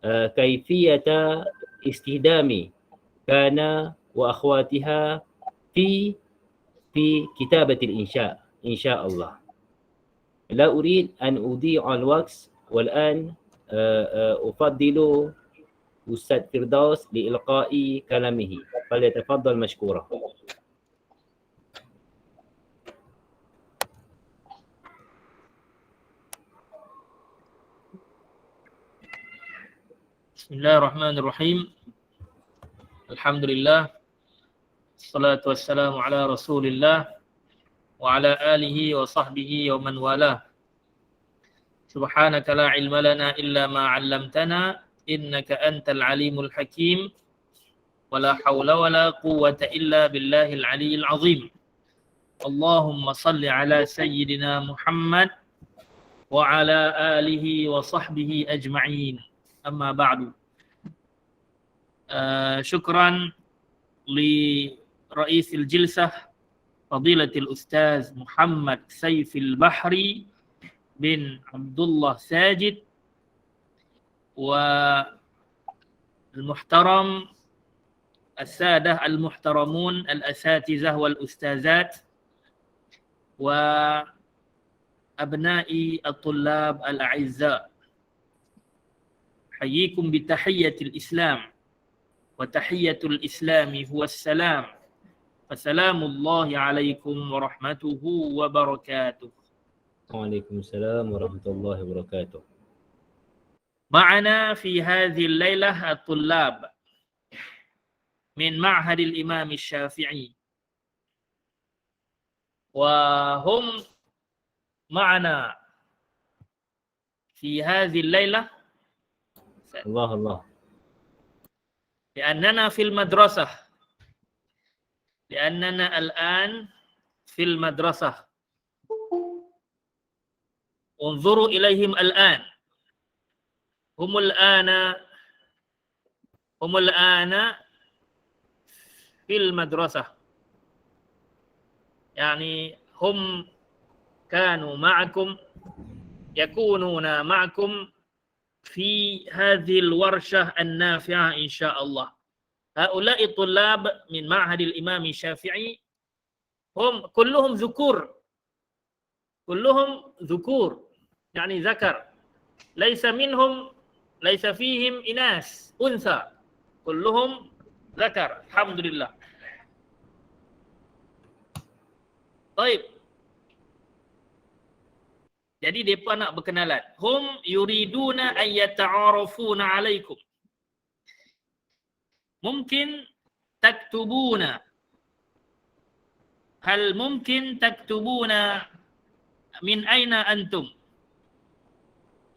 كيفية استخدام كان وأخواتها في كتابة الإنشاء إن شاء الله. لا أريد أن أضيع الوقت، والآن أفضل أستاذ فردوس لإلقاء كلامه، فليتفضل مشكورا. Bismillahirrahmanirrahim. Alhamdulillah. Assalatu wassalamu ala Rasulillah wa ala alihi wa sahbihi wa man walah. Subhanaka la ilma lana illa ma 'allamtana innaka antal alimul hakim. Wala hawla wala quwwata illa billahil aliyyil azim. Allahumma salli ala sayyidina Muhammad wa ala alihi wa sahbihi ajma'in. Amma ba'du. Syukran li Raisil Jilsah Fadilatul Ustaz Muhammad Saifil Bahri bin Abdullah Sajid wa al-muhtaram السادة المحترمون الأساتذة والأستاذات وأبناء الطلاب الأعزاء، حييكم بتحية الإسلام، وتحية الإسلام هو السلام، فسلام الله عليكم ورحمته وبركاته. وعليكم السلام ورحمة الله وبركاته. معنا في هذه الليلة الطلاب من معهد الإمام الشافعي، وهم معنا في هذه الليلة الله الله لأننا في المدرسة، لأننا الآن في المدرسة. انظروا إليهم الآن، هم الآن في المدرسة، يعني هم كانوا معكم، يكونون معكم في هذه الورشة النافعة إن شاء الله. هؤلاء الطلاب من معهد الإمام الشافعي هم كلهم ذكور، يعني ذكر، ليس فيهم إناث أنثى، كلهم ذكر الحمد لله. طيب، jadi mereka nak berkenalan. Hum yuriduna an yata'arafuna alaikum. Mungkin taktubuna. Hal mungkin taktubuna min aina antum?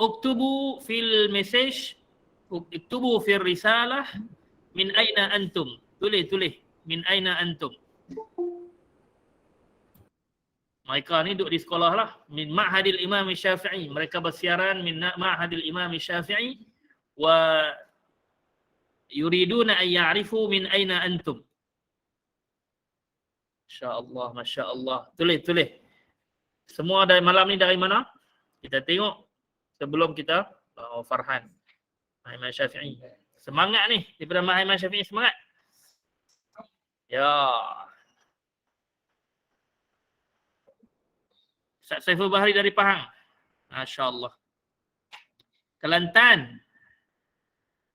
Uktubu fil message, uktubu fil risalah min aina antum. Tulis min aina antum. Mereka ni duduk di sekolah lah, min Ma'hadil Imam Syafi'i. Mereka bersiaran min Ma'hadil Imam Syafi'i wa yuriduna an ya'rifu min aina antum. Masya-Allah, masya-Allah. Tulis. Semua dari malam ni dari mana? Kita tengok sebelum kita Farhan. Imam Syafi'i. Semangat ni daripada Imam Syafi'i, semangat. Ya. Ustaz Saiful Bahri dari Pahang. Masya-Allah. Kelantan.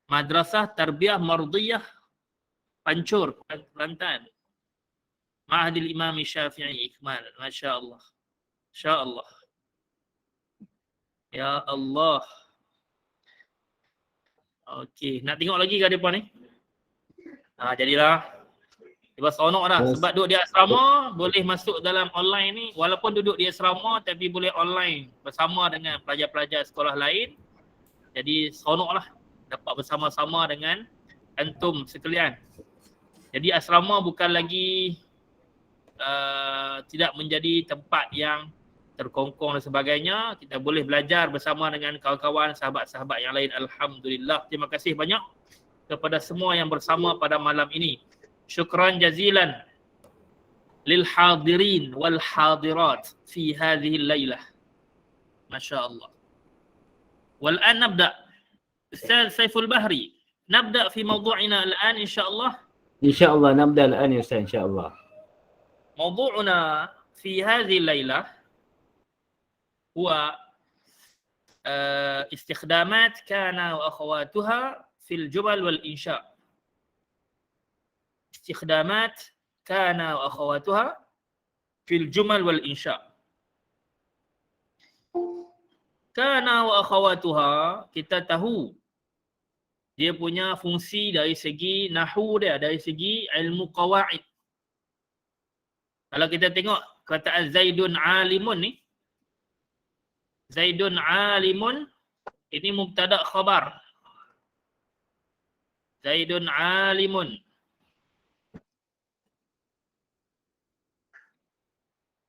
Madrasah Tarbiyah Mardiyah Pancur, Kelantan. Ma'hadil Imam Syafi'i Ikmal. Masya-Allah. Masya-Allah. Ya Allah. Okey, nak tengok lagi ke depan ni? Jadilah. Dia seronok dah. Sebab duduk di asrama, boleh masuk dalam online ni. Walaupun duduk di asrama, tapi boleh online bersama dengan pelajar-pelajar sekolah lain. Jadi seronoklah dapat bersama-sama dengan antum sekalian. Jadi asrama bukan lagi tidak menjadi tempat yang terkongkong dan sebagainya. Kita boleh belajar bersama dengan kawan-kawan, sahabat-sahabat yang lain. Alhamdulillah. Terima kasih banyak kepada semua yang bersama pada malam ini. Syukran jazilan lil hadirin wal hadirat fi hadhihi al-lailah. Masya-Allah. Wal an nabda. أستاذ سيف البحري، نبدأ في موضوعنا الآن إن شاء الله. إن شاء الله نبدأ الآن يا أستاذ إن شاء الله. موضوعنا في هذه الليلة هو استخدامات كان وأخواتها في الجمل والإنشاء. استخدامات كان وأخواتها في الجمل والإنشاء. كان وأخواتها kita tahu dia punya fungsi dari segi nahwu dia, dari segi ilmu qawaid. Kalau kita tengok kataan Zaidun alimun ni, Zaidun alimun ini mubtada khabar. Zaidun alimun.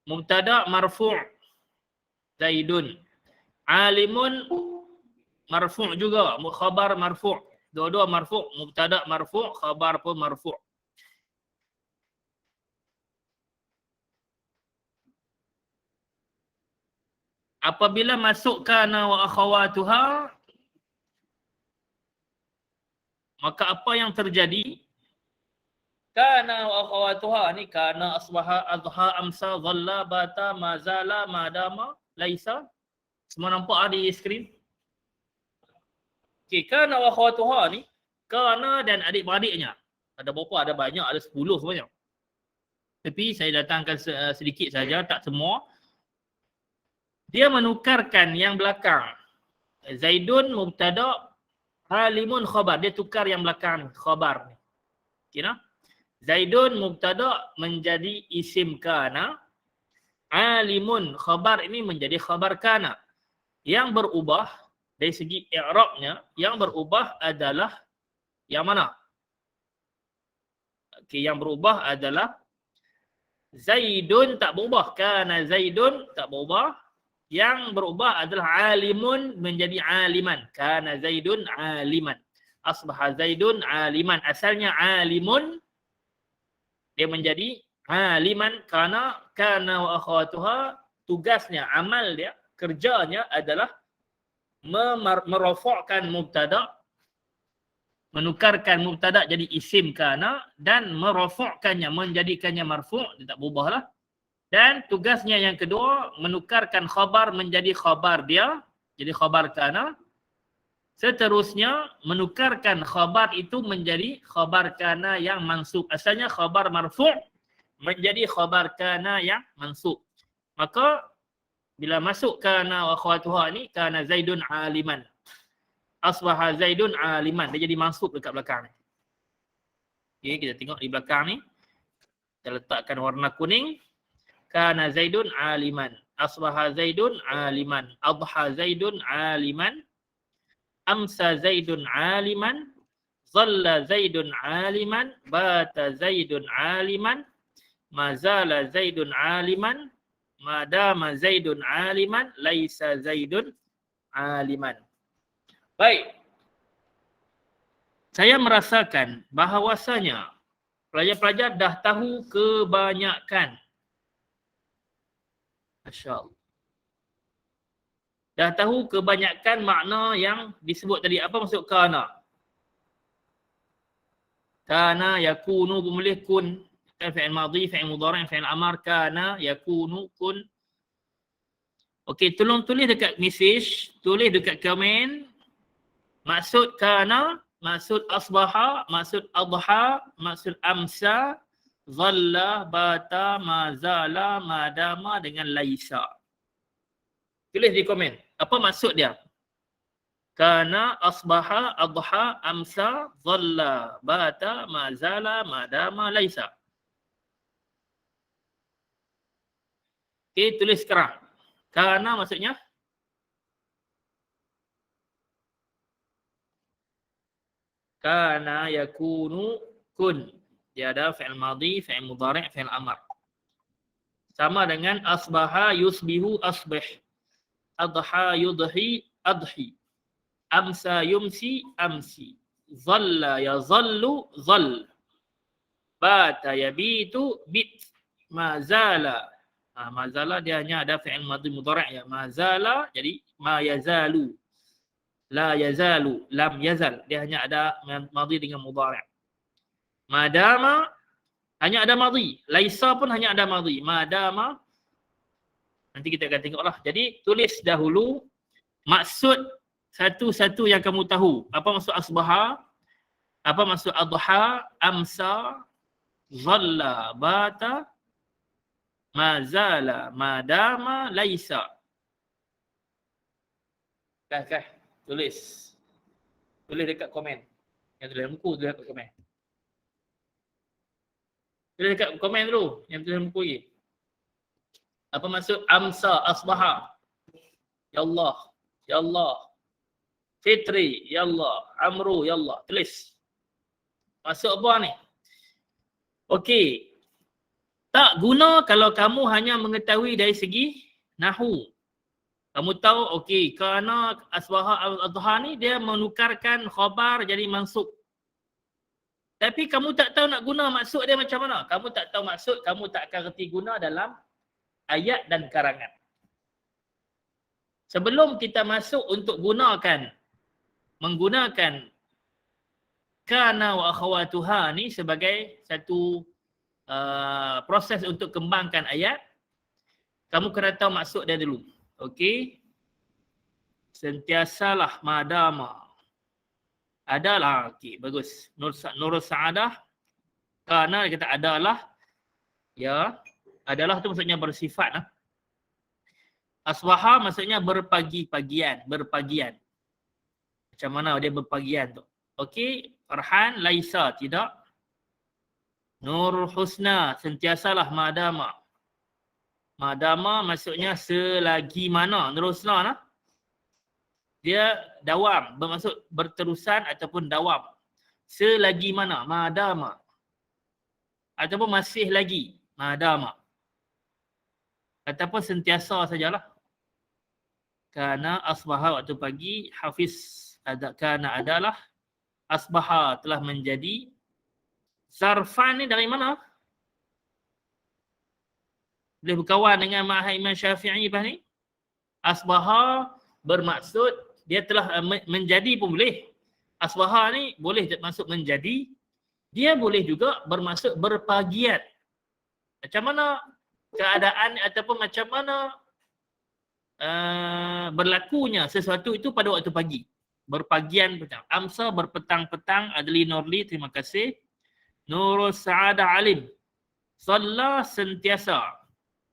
Mubtada marfu'. Zaidun. Alimun marfu' juga, khabar marfu'. Dua-dua marfu', mubtada marfu', khabar pun marfu'. Apabila masuk kana wa akhawatuha, maka apa yang terjadi? Kana wa akhawatuha ni kana, asbaha, adha, amsa, dhalla, bata, mazala, madama, laisa. Semua nampak di skrin? Okey, kana wa akhawatuha ni kana dan adik-beradiknya. Ada berapa? Ada banyak, ada 10 sebenarnya. Tapi saya datangkan sedikit saja, tak semua. Dia menukarkan yang belakang. Zaidun mubtada, alimun khabar. Dia tukar yang belakang khabar. Kira? Zaidun mubtada menjadi isim kana. Alimun khabar ini menjadi khabar kana. Yang berubah dari segi i'rabnya, yang berubah adalah yang mana? Okey, yang berubah adalah Zaidun tak berubah. Kana Zaidun tak berubah. Yang berubah adalah alimun menjadi aliman. Kana Zaidun aliman. Asbaha Zaidun aliman. Asalnya alimun, dia menjadi aliman kana wa akhawatuha. Tugasnya, amal dia, kerjanya adalah merofakkan mubtada, menukarkan mubtada jadi isim kana dan merofakkannya, menjadikannya marfu', dia tak berubahlah. Dan tugasnya yang kedua, menukarkan khabar menjadi khabar dia, jadi khabar kana. Seterusnya, menukarkan khabar itu menjadi khabar kana yang mansub. Asalnya khabar marfu' menjadi khabar kana yang mansub. Maka, bila masuk kana wa akhawatuha ni, kana Zaidun aliman. Asbaha Zaidun aliman. Dia jadi mansub dekat belakang ni. Okay, kita tengok di belakang ni. Kita letakkan warna kuning. Kana Zaidun aliman. Asbaha Zaidun aliman. Adha Zaidun aliman. Amsa Zaidun aliman. Zalla Zaidun aliman. Bata Zaidun aliman. Mazala Zaidun aliman. Madama Zaidun aliman. Laisa Zaidun aliman. Baik. Saya merasakan bahawasanya pelajar-pelajar dah tahu kebanyakan. Masya Allah. Dah tahu kebanyakan makna yang disebut tadi. Apa maksud kana? Kana yakunu boleh kun. Fi'il madhi, fi'il mudhari', fi'il amar. Kana yakunu kun. Okey, tolong tulis dekat message, tulis dekat komen. Maksud kana, maksud asbaha, maksud adha, maksud amsa, zalla, bata, mazala, madama dengan laisa. Tulis di komen. Apa maksud dia? Kana, asbaha, adha, amsa, zalla, bata, mazala, madama, laisa. Okey, tulis sekarang. Kana maksudnya? Kana yakunu kun. Dia ada fi'il madhi, fi'il mudhari', fi'il amar. Sama dengan asbaha yusbihu asbih. Adha yudhi adhi. Amsa yumsi amsi. Zalla yazallu zall. Bata yabitu bit. Mazala. Mazala dia hanya ada fi'il madhi mudhari' ya. Mazala jadi ma yazalu. La yazalu, lam yazal. Dia hanya ada madhi dengan mudhari'. Madama hanya ada madhi. Laisa pun hanya ada madhi. Madama, nanti kita akan tengoklah. Jadi tulis dahulu maksud satu-satu yang kamu tahu. Apa maksud asbaha? Apa maksud adha? Amsa, zalla, bata, mazala, madama, laisa. Kah. Tulis. Tulis dekat komen. Yang tulis buku tulis dekat komen. Tulis dekat komen dulu. Yang tulis buku ni. Apa maksud amsa, asbaha? Ya Allah. Ya Allah. Fitri. Ya Allah. Amru. Ya Allah. Tulis. Maksud apa ni? Okey. Tak guna kalau kamu hanya mengetahui dari segi nahu. Kamu tahu, okey, kerana asbaha al-adha ni dia menukarkan khabar jadi mansub. Tapi kamu tak tahu nak guna maksud dia macam mana. Kamu tak tahu maksud, kamu tak akan reti guna dalam ayat dan karangan. Sebelum kita masuk untuk menggunakan kana wa akhawatuha ni sebagai satu proses untuk kembangkan ayat, kamu kena tahu maksud dia dulu. Okey. Sentiasalah madama. Adalah. Okey, bagus. Nur sa'adah. Kerana kita adalah. Ya. Adalah tu maksudnya bersifat. Asbaha maksudnya berpagi-pagian. Berpagian. Macam mana dia berpagian tu. Okey. Farhan, laisa. Tidak. Nur husna. Sentiasalah madama. Madama maksudnya selagi mana. Teruslah nah. Dia dawam. Bermaksud berterusan ataupun dawam. Selagi mana. Madama. Ataupun masih lagi. Madama. Ataupun sentiasa sajalah. Kerana asbaha waktu pagi. Hafiz kerana adalah. Asbaha telah menjadi. Zarfan ni dari mana? Boleh berkawan dengan mazhab Imam Syafi'i lepas ni. Asbaha bermaksud dia telah menjadi pun boleh. Asbaha ni boleh maksud menjadi. Dia boleh juga bermaksud berpagian. Macam mana keadaan ataupun macam mana berlakunya sesuatu itu pada waktu pagi. Berpagian petang. Amsa berpetang-petang. Adli Nurli, terima kasih. Nurul Sa'adah Alim. Salah sentiasa.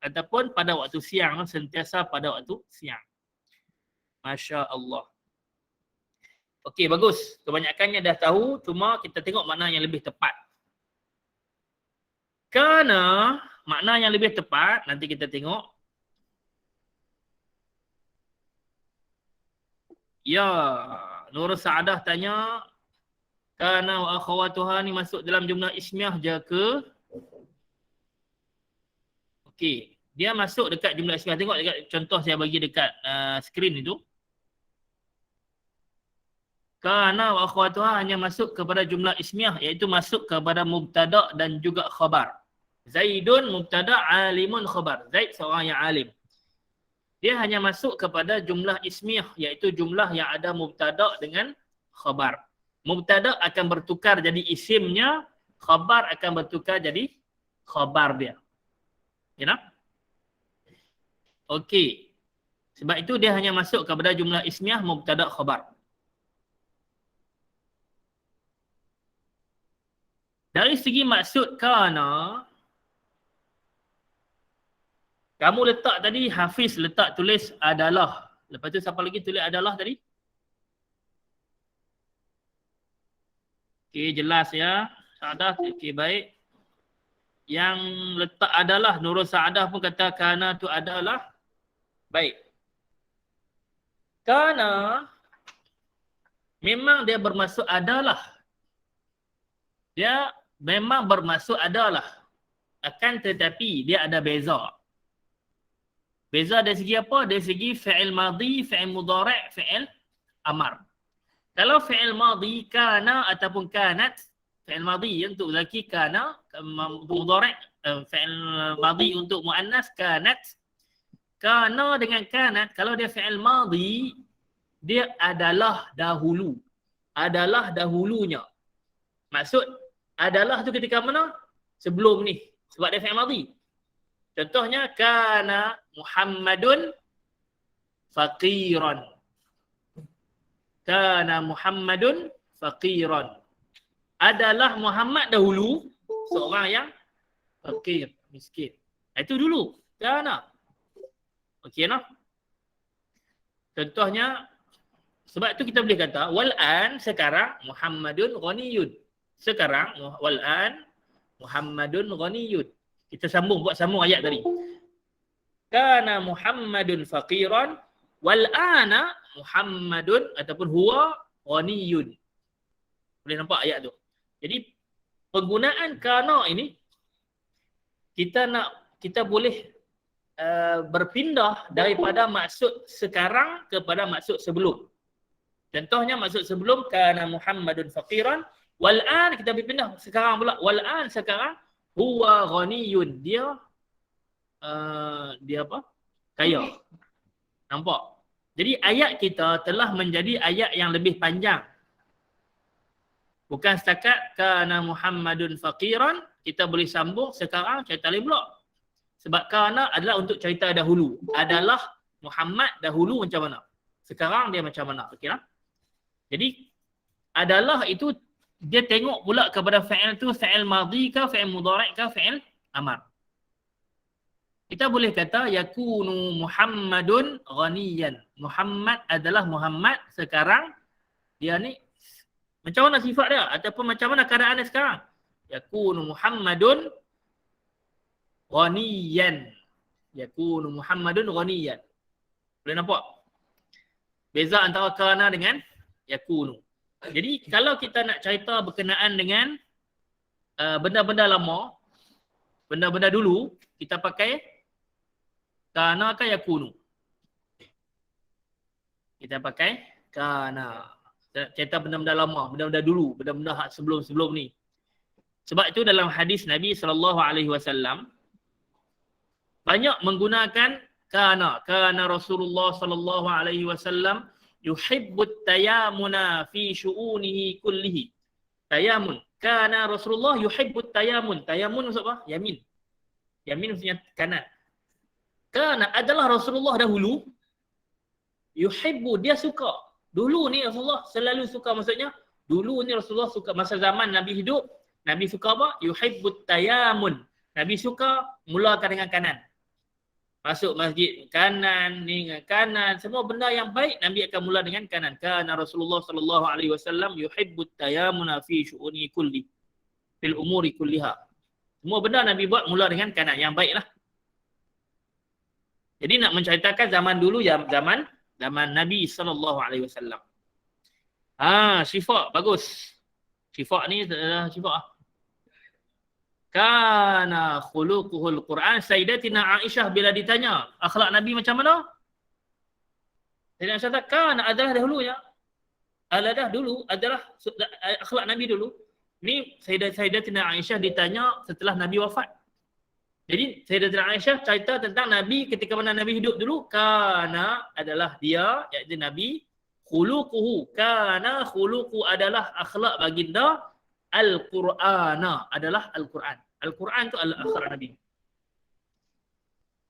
Ataupun pada waktu siang, sentiasa pada waktu siang. Masya Allah. Okey, bagus. Kebanyakannya dah tahu, cuma kita tengok makna yang lebih tepat. Kerana makna yang lebih tepat, nanti kita tengok. Ya, Nur Sa'adah tanya, kerana wa akhawatuha ni masuk dalam jumlah ismiyah je ke? Okey. Dia masuk dekat jumlah ismiyah. Tengok dekat contoh saya bagi dekat skrin itu. Kana wa akhwatuha hanya masuk kepada jumlah ismiyah, iaitu masuk kepada mubtada dan juga khabar. Zaidun mubtada, alimun khabar. Zaid seorang yang alim. Dia hanya masuk kepada jumlah ismiyah, iaitu jumlah yang ada mubtada dengan khabar. Mubtada akan bertukar jadi isimnya, khabar akan bertukar jadi khabar dia. You know? Okey. Sebab itu dia hanya masuk kepada jumlah ismiyah mubtada khabar. Dari segi maksud kana, kamu letak tadi, Hafiz letak tulis adalah. Lepas tu siapa lagi tulis adalah tadi? Okey, jelas ya. Sa'adah, okey, baik. Yang letak adalah, Nurul Sa'adah pun kata kana tu adalah. Baik. Kana memang dia bermaksud adalah. Dia memang bermaksud adalah. Akan tetapi dia ada beza. Beza dari segi apa? Dari segi fi'il madhi, fi'il mudhari', fi'il amar. Kalau fi'il madhi kana ataupun kanat, fi'il madhi untuk lelaki kana, mudhari', fi'il madhi untuk muannas kanat. Kana dengan kanat, kalau dia fi'il madhi, dia adalah dahulu. Adalah dahulunya. Maksud adalah tu ketika mana? Sebelum ni. Sebab dia fi'il madhi. Contohnya kana Muhammadun faqiran. Kana Muhammadun faqiran. Adalah Muhammad dahulu seorang yang fakir, miskin. Itu dulu. Kana. Okey noh. Contohnya sebab tu kita boleh kata wal'an sekarang Muhammadun ghaniyun. Sekarang wal'an Muhammadun ghaniyun. Kita buat sambung ayat tadi. Kana Muhammadun faqiran wal'ana Muhammadun ataupun huwa ghaniyun. Boleh nampak ayat tu. Jadi penggunaan kana ini kita boleh berpindah daripada maksud sekarang kepada maksud sebelum. Contohnya maksud sebelum kana Muhammadun faqiran, wal'an kita berpindah sekarang pula, wal'an sekarang huwa ghaniyun, dia apa? Kaya. Nampak? Jadi ayat kita telah menjadi ayat yang lebih panjang. Bukan setakat kana Muhammadun faqiran, kita boleh sambung sekarang cerita lain pula. Sebab kana adalah untuk cerita dahulu. Adalah Muhammad dahulu macam mana. Sekarang dia macam mana. Okeylah. Jadi adalah itu dia tengok pula kepada fi'il tu fi'il madhi ke, fi'il mudhari' ke, fi'il amar. Kita boleh kata yakunu Muhammadun ghaniyan. Muhammad adalah Muhammad sekarang dia ni macam mana sifat dia ataupun macam mana keadaan dia sekarang. Yakunu Muhammadun ghaniyan. Yakunu Muhammadun ghaniyan. Boleh nampak? Beza antara kana dengan yakunu. Jadi kalau kita nak cerita berkenaan dengan benda-benda lama, benda-benda dulu, kita pakai kana ke yakunu. Kita pakai kana. Cerita benda-benda lama, benda-benda dulu, benda-benda sebelum-sebelum ni. Sebab itu dalam hadis Nabi SAW banyak menggunakan kana. Kana Rasulullah SAW yuhibbut tayamuna fi syu'unihi kullihi. Tayamun. Kana Rasulullah yuhibbut tayamun. Tayamun maksud apa? Yamin. Yamin maksudnya kanan. Kana adalah Rasulullah dahulu. Yuhibbu, dia suka. Dulu ni Rasulullah selalu suka, maksudnya dulu ni Rasulullah suka masa zaman Nabi hidup. Nabi suka apa? Yuhibbut tayamun. Nabi suka mulakan dengan kanan. Masuk masjid kanan, ni dengan kanan, semua benda yang baik Nabi akan mula dengan kanan. Kana Rasulullah sallallahu alaihi wasallam yuhibbut tayamuna fi syu'uni kulli fil umuri kulliha. Semua benda Nabi buat mula dengan kanan, yang baiklah. Jadi nak menceritakan zaman dulu, zaman Nabi sallallahu alaihi wasallam. Syifa bagus. Syifa ni syifa. Kana khuluquhul Quran. Sayyidatina Aisyah bila ditanya akhlak Nabi macam mana? Sayyidatina Aisyah kata kana adalah dahulunya. Dulu adalah akhlak Nabi dulu. Ni Sayyidatina Aisyah ditanya setelah Nabi wafat. Jadi Sayyidatina Aisyah cerita tentang Nabi ketika mana Nabi hidup dulu. Kana adalah dia, iaitu Nabi. Khuluquhu. Kana khuluqu adalah akhlak baginda. Al-Qur'ana adalah Al-Quran. Al-Quran tu adalah akhlak Nabi.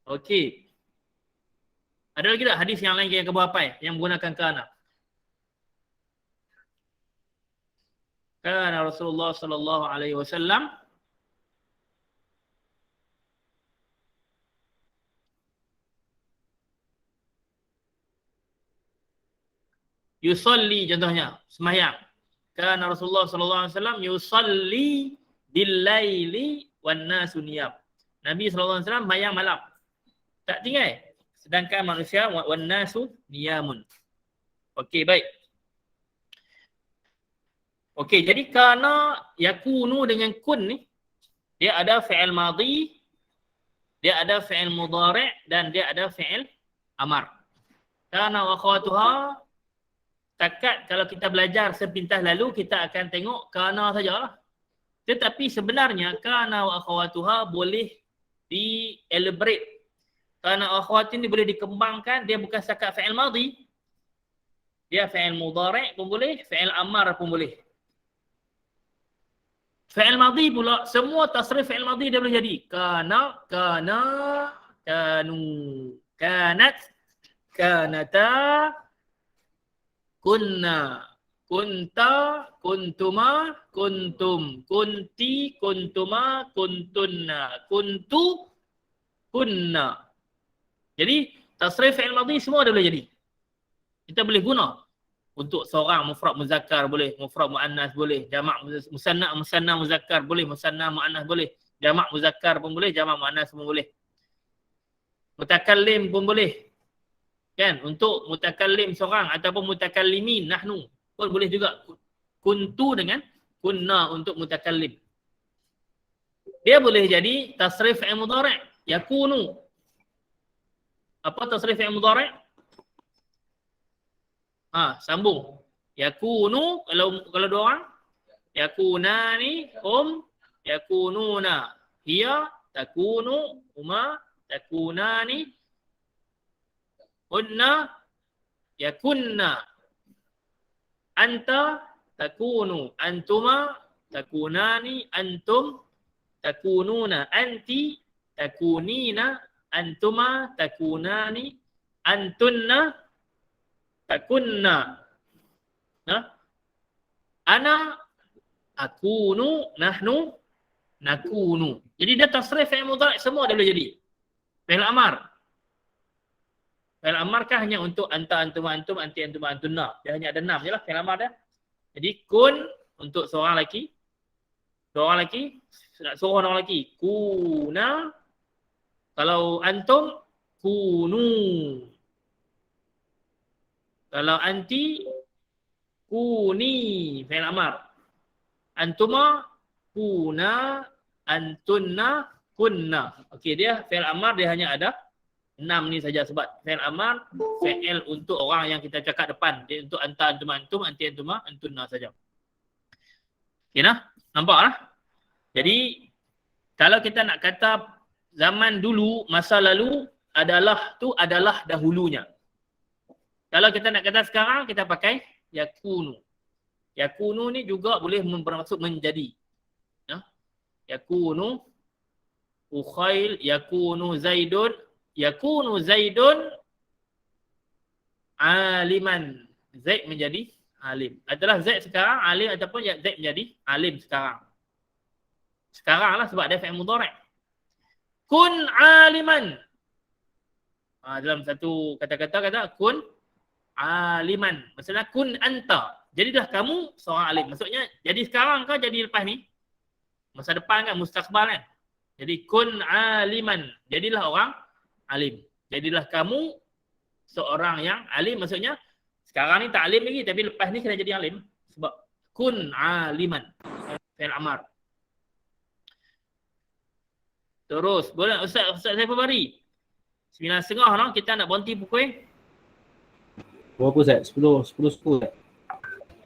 Okey. Ada lagi tak hadis yang lain yang kamu hafal yang menggunakan kana? Kana Rasulullah sallallahu alaihi wasallam yusalli, contohnya sembahyang. Kana Rasulullah sallallahu alaihi wasallam yusalli bil-laili wan-nasu niyam. Nabi sallallahu alaihi wasallam sembahyang malam. Tak tinggal. Sedangkan manusia wan-nasu niyamun. Okey, baik. Okey, jadi kana yakunu dengan kun ni dia ada fi'il madhi, dia ada fi'il mudhari' dan dia ada fi'il amar. Kana wa akhawatuha, takat kalau kita belajar sepintas lalu kita akan tengok kana sajalah. Tetapi sebenarnya kana wa akhawatuha boleh di-elaborate. Kana wa akhawat ini boleh dikembangkan, dia bukan setakat fi'il madhi. Dia fi'il mudhari' pun boleh, fi'il amar pun boleh. Fi'il madhi pula, semua tasrif fi'il madhi dia boleh jadi. Kana, kanu, kanat, kanata, kunna, kunta, kuntuma, kuntum, kunti, kuntuma, kuntunna, kuntu, kunna. Jadi tasrif fi'il madhi semua dia boleh jadi. Kita boleh guna untuk seorang mufrad muzakkar boleh, mufrad muannas boleh, jamak musanna muzakkar boleh, musanna muannas boleh, jamak muzakkar pun boleh, jamak muannas pun boleh. Mutakallim pun boleh. Kan? Untuk mutakallim seorang ataupun mutakallimin nahnu pun boleh juga. Kuntu dengan kunna untuk mutakallim. Dia boleh jadi tasrif fi'il mudhari', yakunu. Apa tasrif fi'il mudhari'? Sambung. Yakunu, kalau dua orang, yakunani, yakununa, hiya, takunu, huma, takunani, hunna, yakunna, anta, takunu, antuma, takunani, antum, takununa, anti, takunina, antuma, takunani, antunna, takunna. Ana, akunu, nahnu, nakunu. Jadi dia tasrif fi'il mudhari' semua dia boleh jadi. Fi'il amar. Fi'il amar kan hanya untuk anta, antum, antum, anti, antum, antunna. Dia hanya ada 6 je lah fi'il amar dia. Jadi kun untuk seorang lelaki. Seorang lelaki, nak suruh orang lelaki. Kuna. Kalau antum, kunu. Kalau anti, kuni, fi'il amar. Antuma, kuna, antunna, kunna. Okey, dia fi'il amar dia hanya ada 6 ni saja sebab fi'il amar fi'il untuk orang yang kita cakap depan. Dia untuk anta, antum, antum, anti, antuma, antunna saja. Okey nah? Nampak lah? Jadi kalau kita nak kata zaman dulu, masa lalu adalah tu adalah dahulunya. Kalau kita nak kata sekarang, kita pakai yakunu. Yakunu ni juga boleh bermaksud menjadi. Ya? Yakunu ukhail, yakunu zaidun, aliman. Zaid menjadi alim. Adalah Zaid sekarang alim ataupun Zaid menjadi alim sekarang. Sekarang lah sebab dia fi'il mudhari'. Kun aliman. Dalam satu kata-kata kata kun aliman. Maksudnya kun anta. Jadilah kamu seorang alim. Maksudnya jadi sekarang ke jadi lepas ni? Masa depan kan, mustaqbal kan? Jadi kun aliman. Jadilah orang alim. Jadilah kamu seorang yang alim. Maksudnya sekarang ni tak alim lagi tapi lepas ni kena jadi alim. Sebab kun aliman. Fi'il amar. Terus, boleh Ustaz Saiful Bari. 9.30 no? Kita nak berhenti pukul Berapa Ustaz? 10 Ustaz.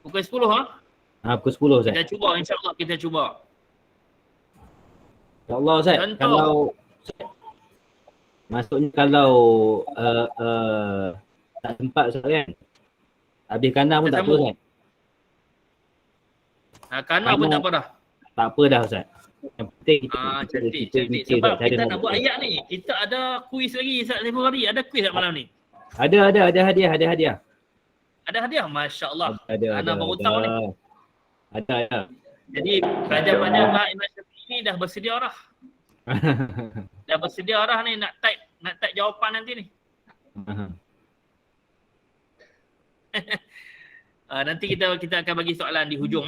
pukul 10 Pukul 10 Ustaz. Kita cuba, insya-Allah kita cuba. InsyaAllah Ustaz. Contoh. Kalau maksudnya kalau tak sempat Ustaz kan. Habis kanan pun tak apa Ustaz. Kanan pun tak apa dah. Tak apa dah Ustaz. Yang penting Cantik. Sebab kita nak buat ayat ni. Kita ada kuis lagi Ustaz Saiful Bari. Ada kuis tak malam ni? Ada hadiah. Ada hadiah? Masya Allah. Ada. Ana baru tahu ni. Ada. Jadi pelajar-pelajar Imam Syafi'i ni dah bersedia dah. Dah bersedia dah ni nak type jawapan nanti ni. Nanti kita akan bagi soalan di hujung.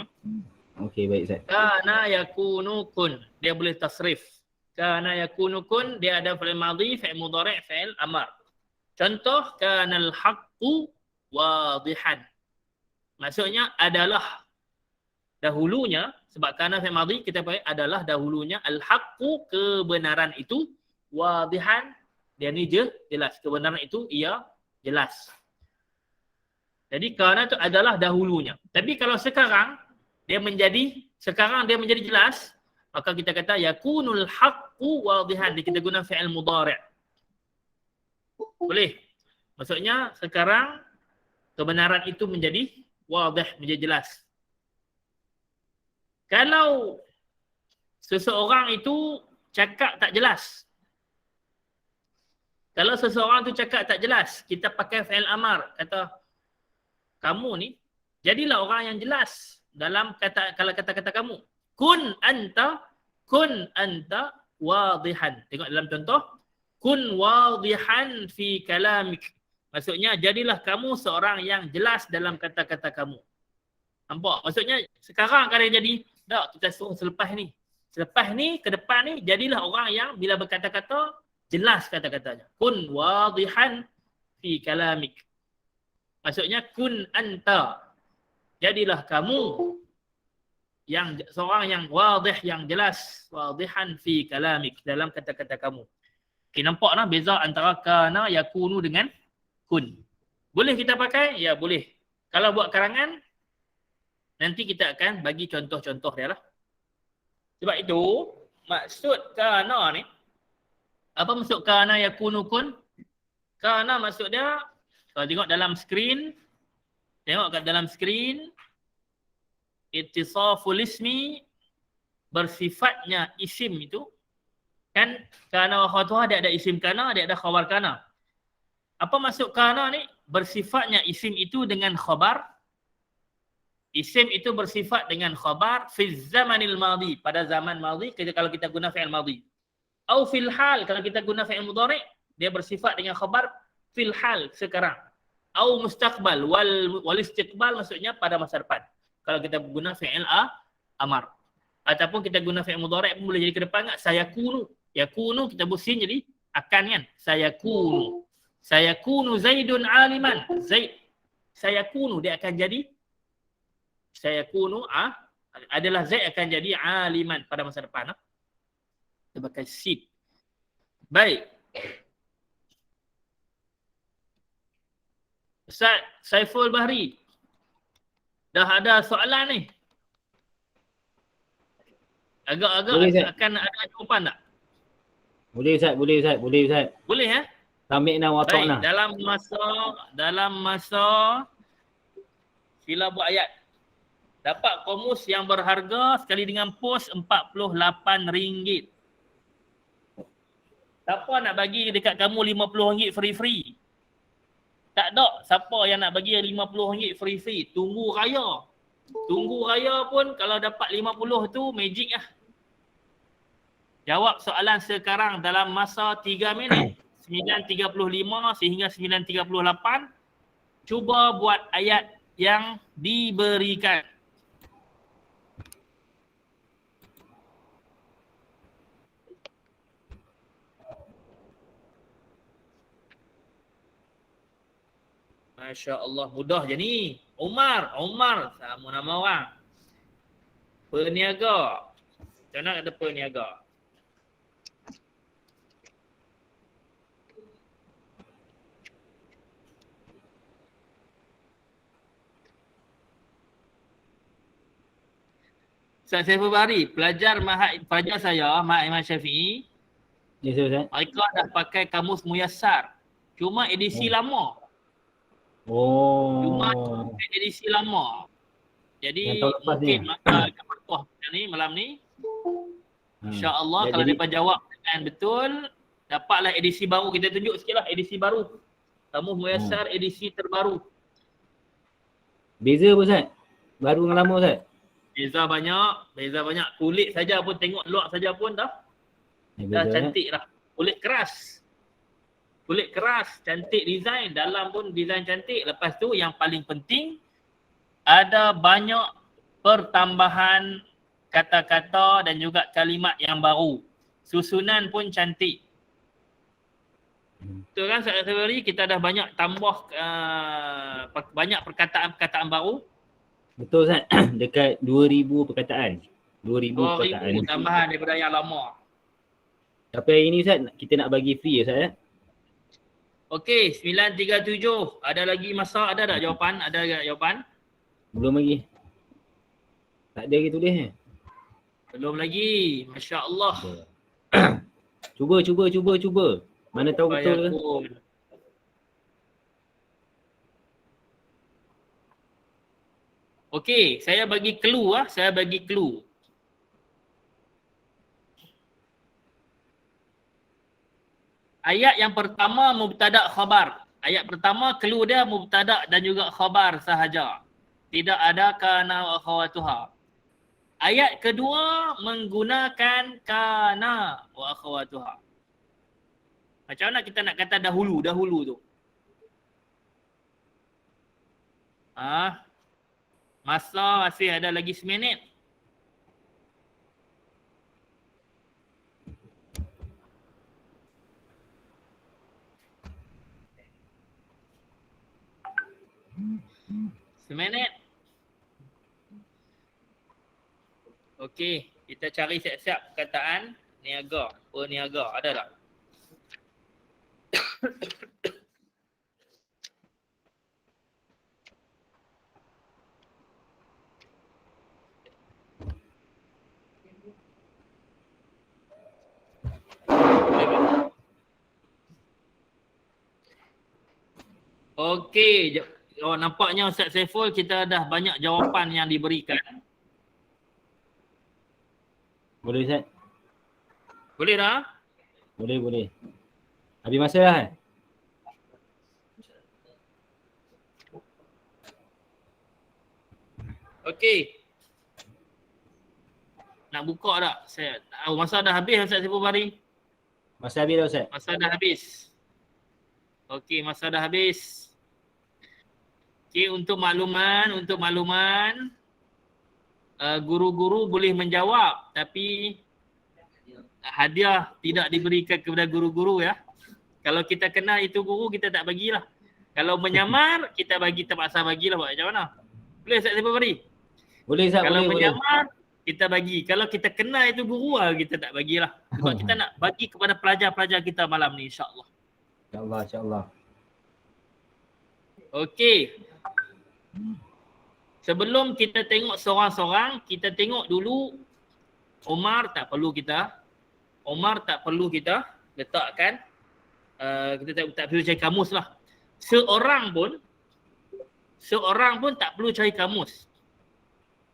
Okey, baik Ustaz. Kana yakunu kun. Dia boleh tasrif. Kana yakunu kun, dia ada fi'il madhi, fi'il mudhari', fi'il amar. Contoh, kanal haqqu wadihan. Maksudnya adalah dahulunya, sebab kana fi'il madhi kita pakai adalah dahulunya al-haqqu, kebenaran itu, wadihan, dia ni jelas. Kebenaran itu ia jelas. Jadi kana itu adalah dahulunya. Tapi kalau sekarang dia menjadi jelas, maka kita kata yakunul haqqu wadihan. Kita guna fi'il mudhari'. Boleh. Maksudnya sekarang kebenaran itu menjadi wadih, menjadi jelas. Kalau seseorang itu cakap tak jelas, kalau seseorang tu cakap tak jelas, kita pakai fi'il amar, kata kamu ni jadilah orang yang jelas dalam kalau kata-kata kamu. Kun anta wadihan. Tengok dalam contoh, kun wadihan fi kalamik. Maksudnya jadilah kamu seorang yang jelas dalam kata-kata kamu. Nampak? Maksudnya sekarang kalau jadi, tak, kita suruh selepas ni. Selepas ni, ke depan ni, jadilah orang yang bila berkata-kata, jelas kata-katanya. Kun wadihan fi kalamik. Maksudnya kun anta. Jadilah kamu yang seorang yang wadih, yang jelas. Wadihan fi kalamik. Dalam kata-kata kamu. Okay, nampak lah beza antara kana yakunu dengan kun. Boleh kita pakai? Ya, boleh. Kalau buat karangan, nanti kita akan bagi contoh-contoh dia lah. Sebab itu, maksud kana ni, apa maksud kana yakunu kun? Kana maksud dia, kalau tengok dalam skrin, tengok kat dalam skrin, ittisaful ismi, bersifatnya isim itu, kan kana wa khawatuha dia ada isim kana, dia ada khabar kana. Apa maksud kana ni? Bersifatnya isim itu dengan khabar. Isim itu bersifat dengan khabar fi zamanil madhi, pada zaman madhi kalau kita guna fi'il madhi. Au fil hal, kalau kita guna fi'il mudhari, dia bersifat dengan khabar fil hal, sekarang. Au mustaqbal, wal istiqbal maksudnya pada masa depan. Kalau kita guna fi'il amar. Ataupun kita guna fi'il mudhari pun boleh jadi ke depan enggak? Sayakunu. Yakunu kita busin jadi akan kan? Sayakunu. Sayakunu Zaidun aliman. Zaid. Sayakunu dia akan jadi, sayakunu adalah Zaid akan jadi aliman pada masa depan. Kita pakai sid. Baik. Ustaz Saiful Bahri, dah ada soalan ni? Agak-agak akan ada jawapan tak? Boleh Ustaz, boleh Ustaz, boleh Ustaz. Boleh ya? Sami'na wa Baik, ta'na. dalam masa sila buat ayat. Dapat komus yang berharga sekali dengan pos RM48. Siapa nak bagi dekat kamu RM50 free-free? Tak ada siapa yang nak bagi RM50 free-free. Tunggu raya. Tunggu raya pun kalau dapat 50 tu magic lah. Jawab soalan sekarang dalam masa 3 minit. 9.35 sehingga 9.38. Cuba buat ayat yang diberikan. Masya Allah, mudah je ni. Umar, sama nama orang. Peniaga. Macam mana kata peniaga? Ustaz Saiful Bahri, pelajar saya, Mahat Imam Syafi'i, Ya, Ustaz. mereka dah pakai kamus Muyassar. Cuma edisi lama. Cuma edisi lama. Jadi mungkin maka kepertuah ni malam ni, insya-Allah kalau mereka jawab dengan betul, dapatlah edisi baru. Kita tunjuk sikitlah edisi baru. Kamus Muyassar edisi terbaru. Beza apa Ustaz? Baru dengan lama Ustaz? Beza banyak. Kulit saja pun tengok luar saja pun dah cantik dah. Kulit keras, cantik design. Dalam pun design cantik. Lepas tu yang paling penting, ada banyak pertambahan kata-kata dan juga kalimat yang baru. Susunan pun cantik. Betul kan Ustaz Saiful? Kita dah banyak tambah banyak perkataan-perkataan baru. Betul Ustaz. Dekat 2,000 perkataan. 2,000 perkataan. 2,000 tambahan daripada yang lama. Tapi hari ni Ustaz, kita nak bagi free Ustaz ya? Okey, 9.37. Ada lagi masa? Ada tak jawapan? Ada tak jawapan? Belum lagi. Tak ada lagi tulis ni. Belum lagi. Masya Allah. Cuba. Mana tahu betul ke? Okey, saya bagi clue saya bagi clue. Ayat yang pertama mubtada khabar. Ayat pertama clue dia mubtada dan juga khabar sahaja. Tidak ada kana wa akhawatuha. Ayat kedua menggunakan kana wa akhawatuha. Macam mana kita nak kata dahulu tu? Masa masih ada lagi seminit. Seminit. Okey, kita cari siap-siap perkataan niaga. Peniaga, ada tak? Okey, nampaknya Ustaz Saiful kita dah banyak jawapan yang diberikan. Boleh Ustaz? Boleh dah? Boleh. Habis masa dah kan? Okey. Nak buka tak? Masa dah habis Ustaz Saiful Bari? Masa habis dah Ustaz? Masa dah habis. Okey, masa dah habis. Okey, untuk makluman, guru-guru boleh menjawab tapi hadiah tidak diberikan kepada guru-guru ya. Kalau kita kenal itu guru, kita tak bagilah. Kalau menyamar, kita bagi, terpaksa bagilah. Buat macam mana? Boleh Ustaz Saiful Bari? Boleh Ustaz, Kalau boleh. menyamar, kita bagi. Kalau kita kenal itu guru, kita tak bagilah. Sebab kita nak bagi kepada pelajar-pelajar kita malam ni, insya-Allah. InsyaAllah. Okey. Sebelum kita tengok seorang-seorang, kita tengok dulu Omar tak perlu kita letakkan, kita tak perlu cari kamus lah. Seorang pun tak perlu cari kamus.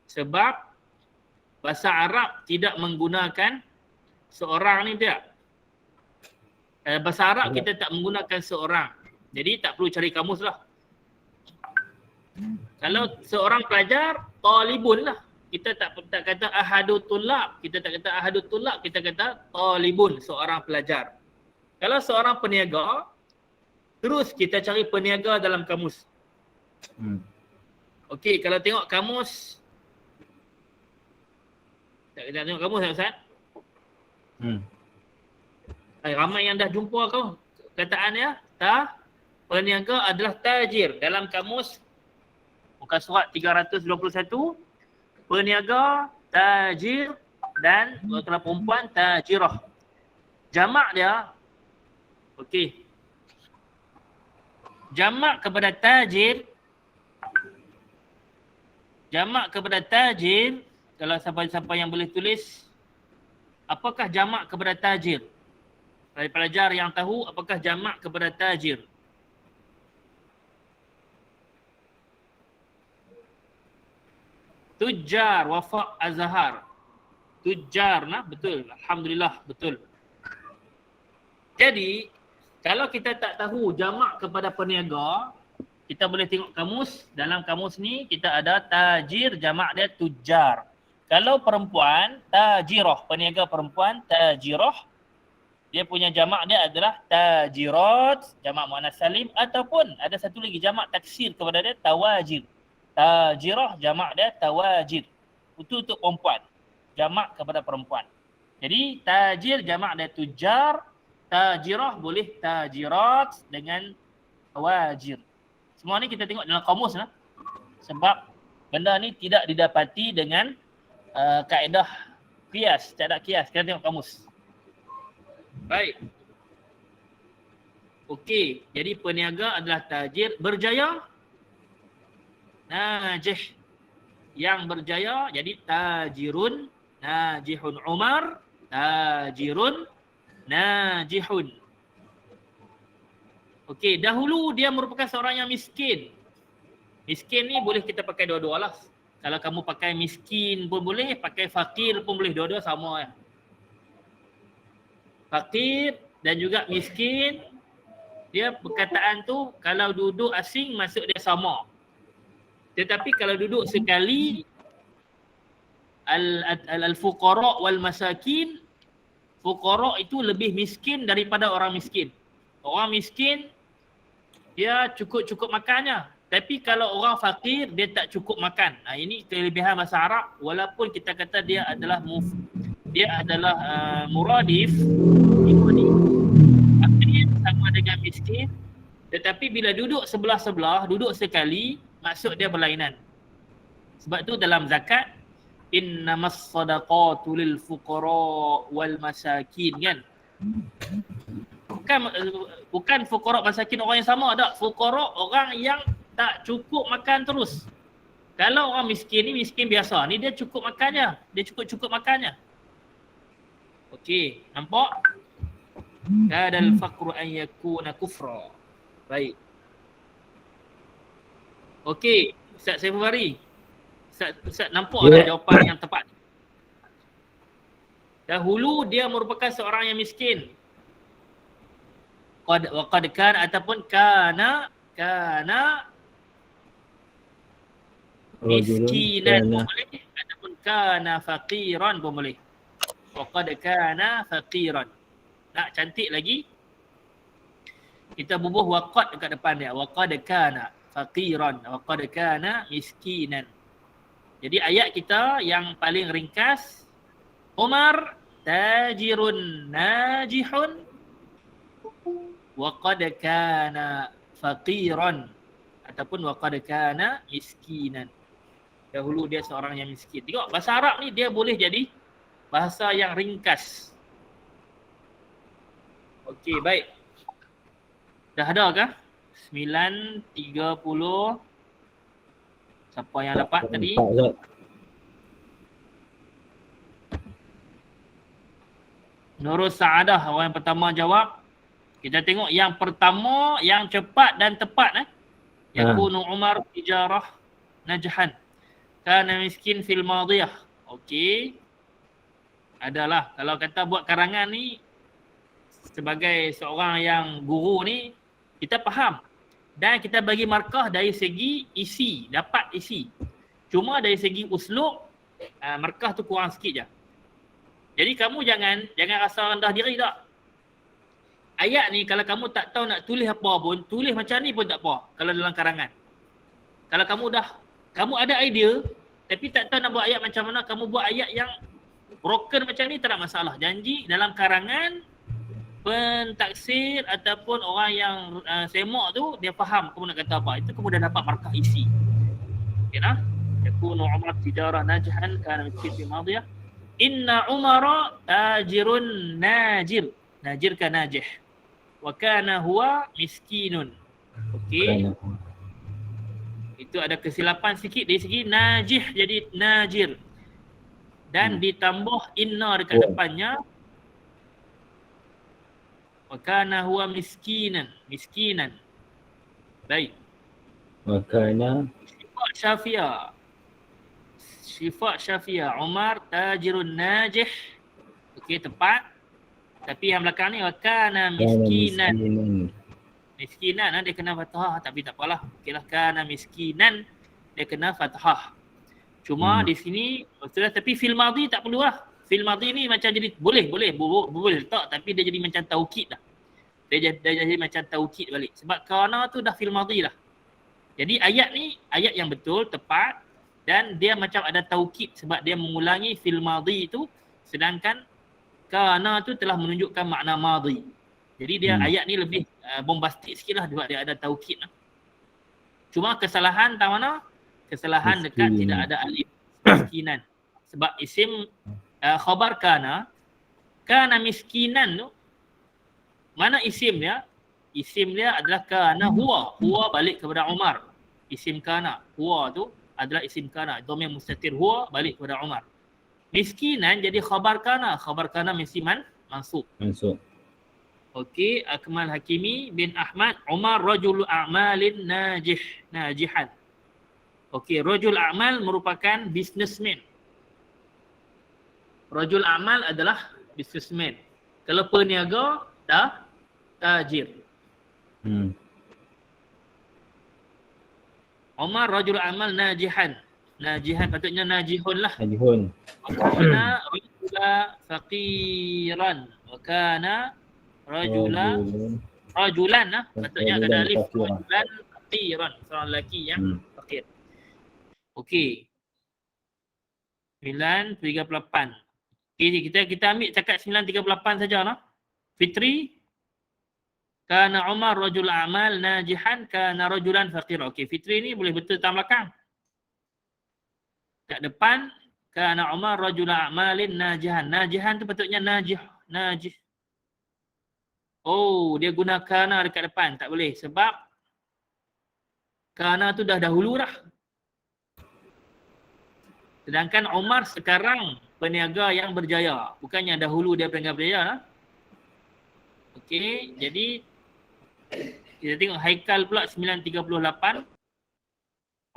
Sebab bahasa Arab tidak menggunakan seorang ni tidak. Bahasa Arab kita tak menggunakan seorang. Jadi tak perlu cari kamus lah. Kalau seorang pelajar, talibun lah. Kita tak kata ahadut tulab. Kita tak kata ahadut tulab. Kita kata talibun, seorang pelajar. Kalau seorang peniaga, terus kita cari peniaga dalam kamus. Okey, kalau tengok kamus. Kita tengok kamus tak Ustaz? Ramai yang dah jumpa kau. Kataannya, peniaga adalah tajir. Dalam kamus, muka surat 321, peniaga, tajir dan kalau perempuan, tajirah. Jamak dia, okey. Jamak kepada tajir, kalau siapa-siapa yang boleh tulis, apakah jamak kepada tajir? Dari pelajar yang tahu, apakah jamak kepada tajir? Tujjar, Wafa' Azhar. Tujjar, betul. Alhamdulillah, betul. Jadi, kalau kita tak tahu jamak kepada peniaga, kita boleh tengok kamus. Dalam kamus ni, kita ada tajir, jamak dia tujjar. Kalau perempuan, tajirah. Peniaga perempuan, tajirah. Dia punya jamak dia adalah tajirat, jamak muannas salim, ataupun ada satu lagi jamak taksir kepada dia, tawajir. Tajirah, jamak dia tawajir. Itu untuk perempuan. Jamak kepada perempuan. Jadi tajir jamak dia tujar, tajirah boleh tajirat dengan tawajir. Semua ni kita tengok dalam kamus lah. Sebab benda ni tidak didapati dengan kaedah kias, tak ada kias. Kita tengok kamus. Baik. Okey, jadi peniaga adalah tajir, berjaya, najih. Yang berjaya jadi tajirun, najihun. Umar, tajirun, najihun. Okey, dahulu dia merupakan seorang yang miskin. Miskin ni boleh kita pakai dua-dua lah. Kalau kamu pakai miskin pun boleh, pakai fakir pun boleh, dua-dua sama ya. Fakir dan juga miskin, dia perkataan tu kalau duduk asing maksud dia sama. Tetapi kalau duduk sekali, al-fuqara wal masakin, fuqara itu lebih miskin daripada orang miskin. Orang miskin dia cukup-cukup makannya. Tapi kalau orang fakir dia tak cukup makan. Ini kelebihan bahasa Arab, walaupun kita kata dia adalah muradif. Fakir sama dengan miskin. Tetapi bila duduk sebelah-sebelah, duduk sekali, maksud dia berlainan. Sebab tu dalam zakat, innamas sadaqatu lil fuqara wal masakin kan. Bukan fuqara masakin orang yang sama, tak. Fuqara orang yang tak cukup makan terus. Kalau orang miskin ni miskin biasa, ni dia cukup makannya. Dia cukup makannya. Okey, nampak? Kadal faqru an yakuna kufra. Baik. Okey, Ustaz Saiful Bahri. Ustaz nampak tak jawapan yang tepat? Dahulu dia merupakan seorang yang miskin. Qad kan ataupun kana miskinan pun boleh, ataupun kana faqiran pun boleh. Qad kana faqiran. Nak cantik lagi, kita bubuh waqad dekat depan dia. Waqad kana faqiran, waqad kana miskinan. Jadi ayat kita yang paling ringkas, Umar tajirun najihun wa qad kana faqiran ataupun wa qad kana miskinan. Dahulu dia seorang yang miskin. Tengok bahasa Arab ni dia boleh jadi bahasa yang ringkas. Okey, baik. Dah ada kah? 9.30. Siapa yang dapat tadi? Nurul Saadah orang yang pertama jawab. Kita tengok yang pertama yang cepat dan tepat yakunu Umar tijarah najhan. Kana miskin fil madiyah. Okey. Adalah kalau kata buat karangan ni sebagai seorang yang guru ni kita faham. Dan kita bagi markah dari segi isi, dapat isi. Cuma dari segi uslub, markah tu kurang sikit je. Jadi kamu jangan rasa rendah diri tak. Ayat ni kalau kamu tak tahu nak tulis apa pun, tulis macam ni pun tak apa kalau dalam karangan. Kalau kamu ada idea tapi tak tahu nak buat ayat macam mana, kamu buat ayat yang broken macam ni tak ada masalah. Janji dalam karangan pentaksir ataupun orang yang semak tu dia faham kamu nak kata apa. Itu kamu dah dapat markah isi. Okey nah. Yakunu Umar tijarah najhan kana miskin fi madiyah. Inna Umara tajirun najir. Najir kan najih. Wa kana huwa miskinun. Okey. Itu ada kesilapan sikit dari segi najih jadi najir. Dan ditambah inna dekat depannya. Wa kana huwa miskinan. Baik. Wa kana Sifat Syafi'ah. Umar tajirun najih. Okey, tepat. Tapi yang belakang ni wa kana miskinan. Miskinan dia kena fathah tapi tak apalah. Okeylah, kana miskinan dia kena fathah. Cuma di sini betul, tapi fil madhi tak perlu lah. Fil madhi ni macam jadi boleh letak tapi dia jadi macam taukid dah. Dia jadi macam taukid balik. Sebab kana tu dah fil madhi dah. Jadi ayat ni ayat yang betul, tepat dan dia macam ada taukid sebab dia mengulangi fil madhi tu, sedangkan kana tu telah menunjukkan makna madhi. Jadi dia ayat ni lebih bombastik sikit lah sebab dia ada taukid lah. Cuma kesalahan tak mana? Kesalahan dekat tidak ada alif miskinan. Sebab isim khabar kana miskinan tu, mana isim dia? Isim dia adalah kana huwa. Huwa balik kepada Umar. Isim kana. Huwa tu adalah isim kana. Dhamir mustatir huwa balik kepada Umar. Miskinan jadi khabar kana. Khabar kana mesti mansub. Okey, Akmal Hakimi bin Ahmad. Umar rajulu a'malin najihan. Okey, rajul a'mal merupakan businessman. Rajul a'mal adalah businessman. Kalau peniaga, tajir. Umar rajul a'mal najihan. Najihan patutnya najihun lah. Najihun. Wakana rajula faqiran. Wakana rajulan lah. Patutnya ada alif. Rajulan faqiran. Seorang lelaki yang fakir. Okey. 9.38. Okey, kita ambil cakap 9.38 saja lah. Fitri. Kana Umar rajul a'mal najihan kana rajulan faqir. Okey, Fitri ni boleh betul tam belakang. Kat depan kana Umar rajul a'malin najihan. Najihan tu patutnya najih. Oh, dia guna kana dekat depan. Tak boleh sebab kana tu dah dahulu dah. Sedangkan Umar sekarang peniaga yang berjaya. Bukannya dahulu dia peniaga berjaya lah. Okey, jadi kita tengok Haikal pula 9.38.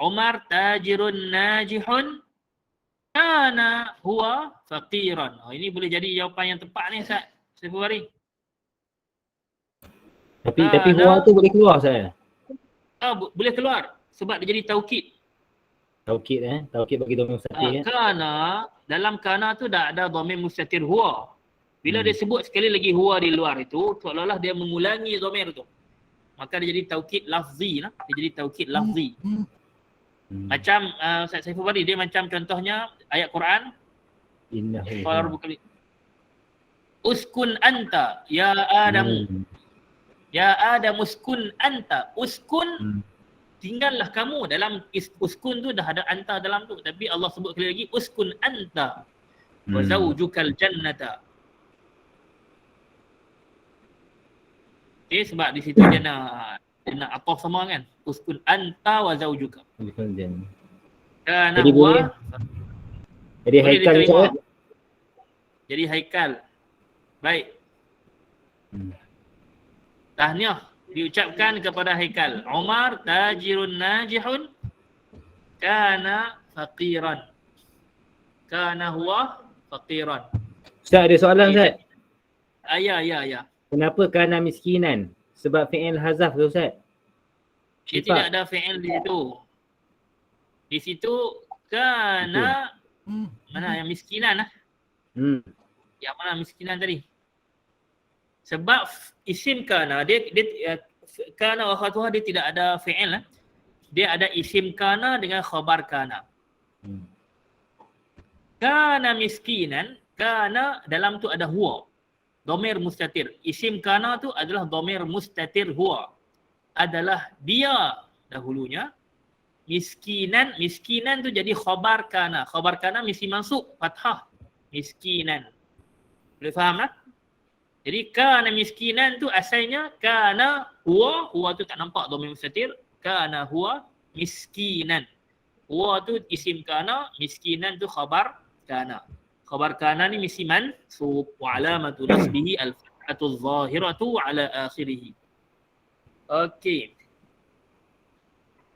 Umar tajirun najihun kana huwa faqiran. Oh, ini boleh jadi jawapan yang tepat ni Ustaz. Februari. Tapi huwa tu boleh keluar saya. Boleh keluar sebab dia jadi taukid. Taukid bagi dhamir mustatir. Kana, dalam kana tu dah ada dhamir mustatir huwa. Bila dia sebut sekali lagi huwa di luar itu, seolah-olah dia mengulangi dhamir tu. Maka dia jadi taukid lafzi lah. Dia jadi taukid lafzi. Macam Ustaz Saiful Bari, dia macam contohnya ayat Quran. Innahu uskun anta ya Adamu. Ya Adam uskun anta. Uskun tinggallah kamu. Dalam uskun tu dah ada anta dalam tu. Tapi Allah sebut sekali lagi uskun anta wa zawjukal jannata. Okay, sebab di situ dia nak ataf sama kan. Uskun anta wa zawjuka. Jadi boleh. Jadi Haikal ni saya. Jadi Haikal. Baik. Tahniah diucapkan kepada Haikal. Umar tajirun najihun kana faqiran. Kana huwa faqiran. Ustaz ada soalan Ustaz. Ya. Kenapa kana miskinan? Sebab fi'il hazaf tu Ustaz. Dia tidak ada fi'il di situ. Di situ kana mana yang miskinan lah. Yang mana miskinan tadi? Sebab isim kana dia kana wa khatuha dia tidak ada fi'il lah. Dia ada isim kana dengan khabar kana. Kana miskinan, kana dalam tu ada huwa. Dhamir mustatir. Isim kana tu adalah dhamir mustatir huwa. Adalah dia dahulunya. Miskinan tu jadi khabar kana. Khabar kana mesti masuk fathah. Miskinan. Boleh faham tak? Jadi kana miskinan tu asalnya kana huwa tu tak nampak dhamir mustatir. Kana huwa miskinan. Huwa tu isim kana, miskinan tu khabar kana. Khabar kana ni mesti mansub wa alamatu nasbihi al-fathatu adh-dhahiratu ala akhirih. Okey.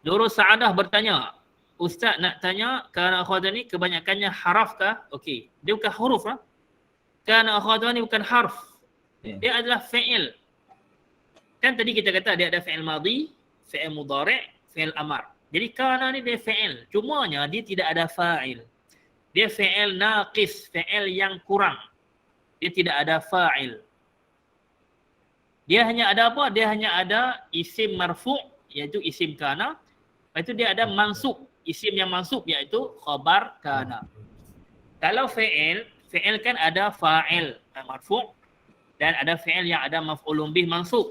Nurul Saadah bertanya, Ustaz nak tanya kana akhwatani kebanyakannya haraf kah? Okey, dia bukan huruf lah. Kana akhwatani bukan harf. Dia adalah fi'il. Kan tadi kita kata dia ada fi'il madhi, fi'il mudhari', fi'il amar. Jadi kana ni dia fi'il. Cumanya dia tidak ada fa'il. Dia fi'il naqis, fi'il yang kurang. Dia tidak ada fa'il. Dia hanya ada apa? Dia hanya ada isim marfu' iaitu isim kana. Lepas itu dia ada mansub, isim yang mansub iaitu khabar kana. Kalau fi'il kan ada fa'il marfu' dan ada fi'il yang ada maf'ulun bih mansub.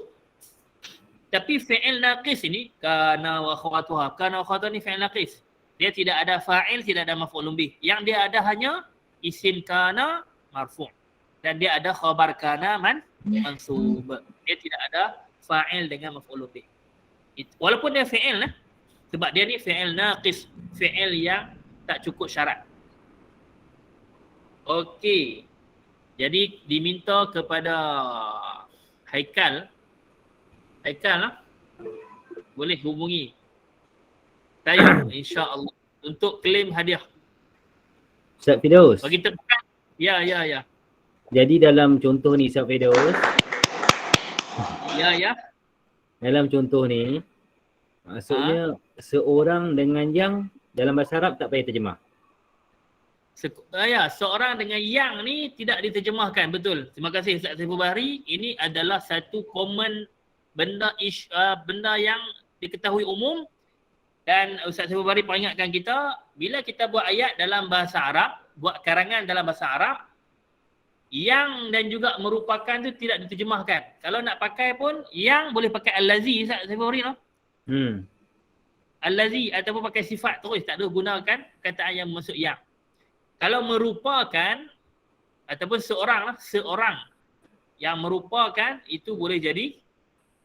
Tapi fi'il naqis ini kana wa akhwatuha. Kana wa akhwatuha ni fi'il naqis. Dia tidak ada fa'il, tidak ada maf'ulun bih. Yang dia ada hanya isim kana marfu'. Dan dia ada khabar kana mansub. Dia tidak ada fa'il dengan maf'ulun bih. Walaupun dia fi'il lah. Sebab dia ni fi'il naqis. Fi'il yang tak cukup syarat. Okey. Jadi diminta kepada Haikal lah. Boleh hubungi Saya insya-Allah untuk claim hadiah. Ustaz Firdaus. Bagi tekan. Ya. Jadi dalam contoh ni Ustaz Firdaus, Ya. dalam contoh ni maksudnya seorang dengan yang dalam bahasa Arab tak payah terjemah. Seorang dengan yang ni tidak diterjemahkan, betul. Terima kasih Ustaz Saiful Bahri. Ini adalah satu common benda yang diketahui umum, dan Ustaz Saiful Bahri peringatkan kita, bila kita buat ayat dalam bahasa Arab, buat karangan dalam bahasa Arab, yang dan juga merupakan tu tidak diterjemahkan. Kalau nak pakai pun, yang boleh pakai al-lazi Ustaz Saiful Bahri lah. Al-lazi ataupun pakai sifat terus, tak ada gunakan kataan yang masuk yang. Kalau merupakan ataupun seorang yang merupakan, itu boleh jadi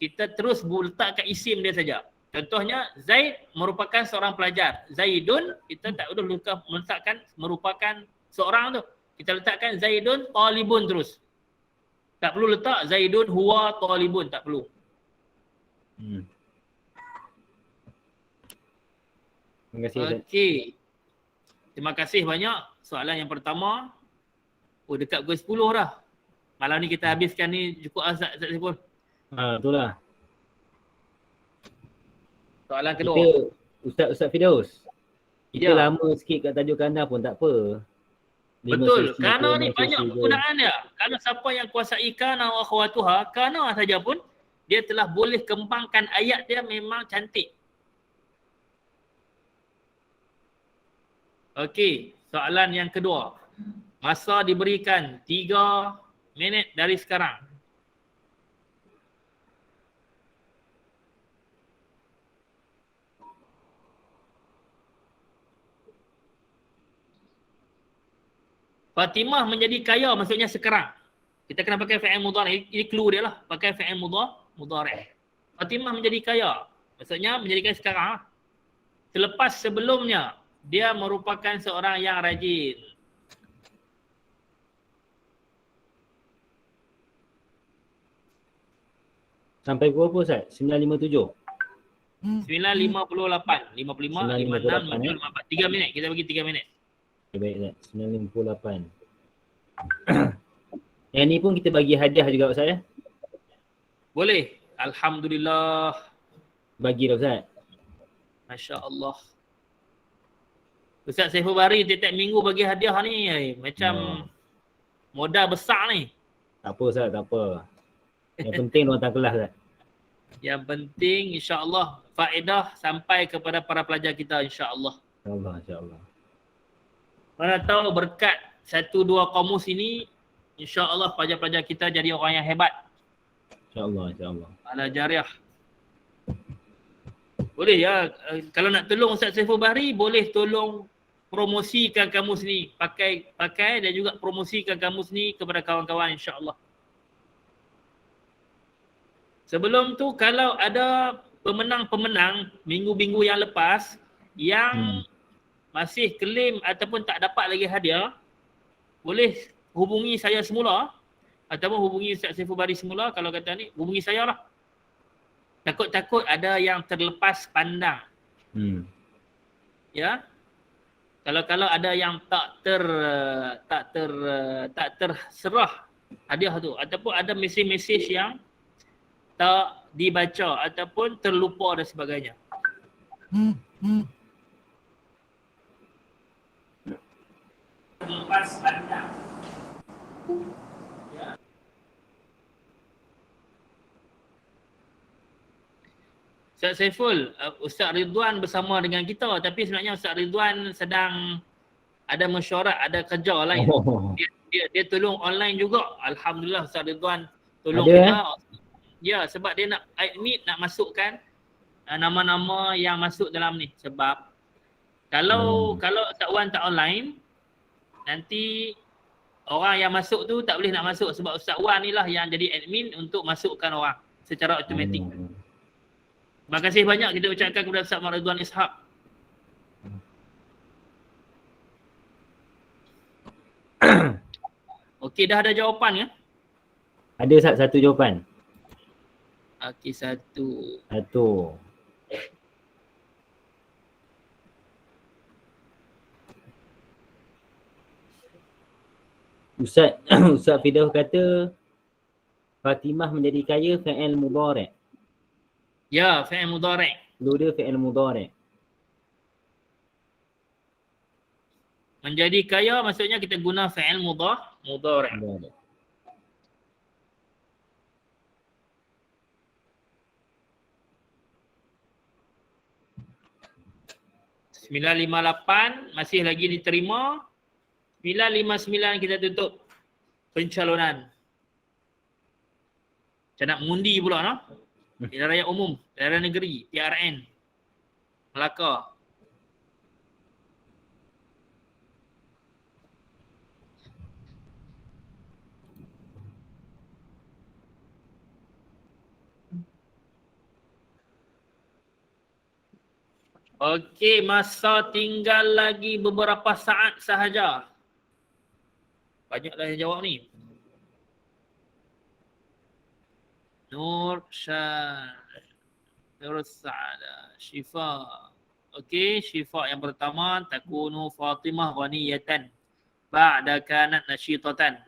kita terus letakkan isim dia saja. Contohnya Zaid merupakan seorang pelajar. Zaidun, kita tak perlu meletakkan merupakan seorang tu. Kita letakkan Zaidun talibun terus. Tak perlu letak Zaidun huwa talibun, tak perlu. Terima kasih. Okey. Terima kasih banyak. Soalan yang pertama, dekat pukul 10 dah. Malam ni kita habiskan ni cukup Ustaz Saiful. Betul lah. Soalan kedua. Kita, Ustaz Firdaus, kita Ya. lama sikit kat tajuk kana pun tak apa. 5 Betul. sesi Kana ke, ni 6 banyak sesi ke. penggunaan dia. Kalau siapa yang kuasai kana wa akhwatuha, kana saja pun dia telah boleh kembangkan ayat dia memang cantik. Okey, soalan yang kedua. Masa diberikan 3 minit dari sekarang. Fatimah menjadi kaya maksudnya sekarang. Kita kena pakai fi'il mudhari'. Ini clue dia lah. Pakai fi'il mudhari'. Fatimah menjadi kaya. Maksudnya menjadi kaya sekarang. Selepas sebelumnya, dia merupakan seorang yang rajin. Sampai pukul apa Ustaz? 9.57? 9.58. 55, 56, 9.58, 54. 3 minit. Kita bagi 3 minit. Okay, baik Ustaz. 9.58. Yang ni pun kita bagi hadiah juga Ustaz ya? Boleh. Alhamdulillah. Bagi dah Ustaz. Masya Allah. Ustaz Saiful Bahri tiap-tiap minggu bagi hadiah ni. Macam modal besar ni. Tak apa Ustaz, tak apa. Yang penting orang tak kelas Ustaz. Yang penting insya-Allah faedah sampai kepada para pelajar kita insya-Allah. InsyaAllah, insyaAllah. Mana tahu berkat 1-2 kamus ini insya-Allah pelajar-pelajar kita jadi orang yang hebat. InsyaAllah, insyaAllah. Ala jariah. Boleh ya, kalau nak tolong Ustaz Saiful Bahri, boleh tolong promosikan kamus ni. Pakai dan juga promosikan kamus ni kepada kawan-kawan insya-Allah. Sebelum tu kalau ada pemenang-pemenang minggu-minggu yang lepas yang masih claim ataupun tak dapat lagi hadiah, boleh hubungi saya semula ataupun hubungi Ustaz Saiful Bahri semula. Kalau kata ni, hubungi saya lah. Takut-takut ada yang terlepas pandang. Ya. Kalau ada yang tak terserah hadiah tu ataupun ada mesej-mesej yang tak dibaca ataupun terlupa dan sebagainya. Terlepas pandang. Ya. Ustaz Saiful, Ustaz Ridwan bersama dengan kita, tapi sebenarnya Ustaz Ridwan sedang ada mesyuarat, ada kerja lain. Dia tolong online juga. Alhamdulillah Ustaz Ridwan tolong ada, kita. Ya, sebab dia nak admit, nak masukkan nama-nama yang masuk dalam ni. Sebab kalau Ustaz Wan tak online, nanti orang yang masuk tu tak boleh nak masuk sebab Ustaz Wan ni lah yang jadi admin untuk masukkan orang secara automatik. Terima kasih banyak kita ucapkan kepada Ustaz Ridwan Ishak. Okey, dah ada jawapan ke? Ada Ustaz satu jawapan. Okey, satu. Ustaz Ustaz Firdaus kata Fatimah menjadi kaya fi'il mudhari'. Ya, fi'il mudhari'. Dulu dia fi'il mudhari'. Menjadi kaya maksudnya kita guna fi'il mudhari'. Mudhari'. $9.58 masih lagi diterima. $9.59 kita tutup pencalonan. Macam nak mengundi pula no? Pilihan raya umum, pilihan negeri, PRN, Melaka. Okey, masa tinggal lagi beberapa saat sahaja. Banyaklah yang jawab ni. Nur Syah, Nur Sa'ada, Syifa. Okey, Syifa yang pertama, takunu Fatimah ghaniyatan ba'da kanat nasyitatan.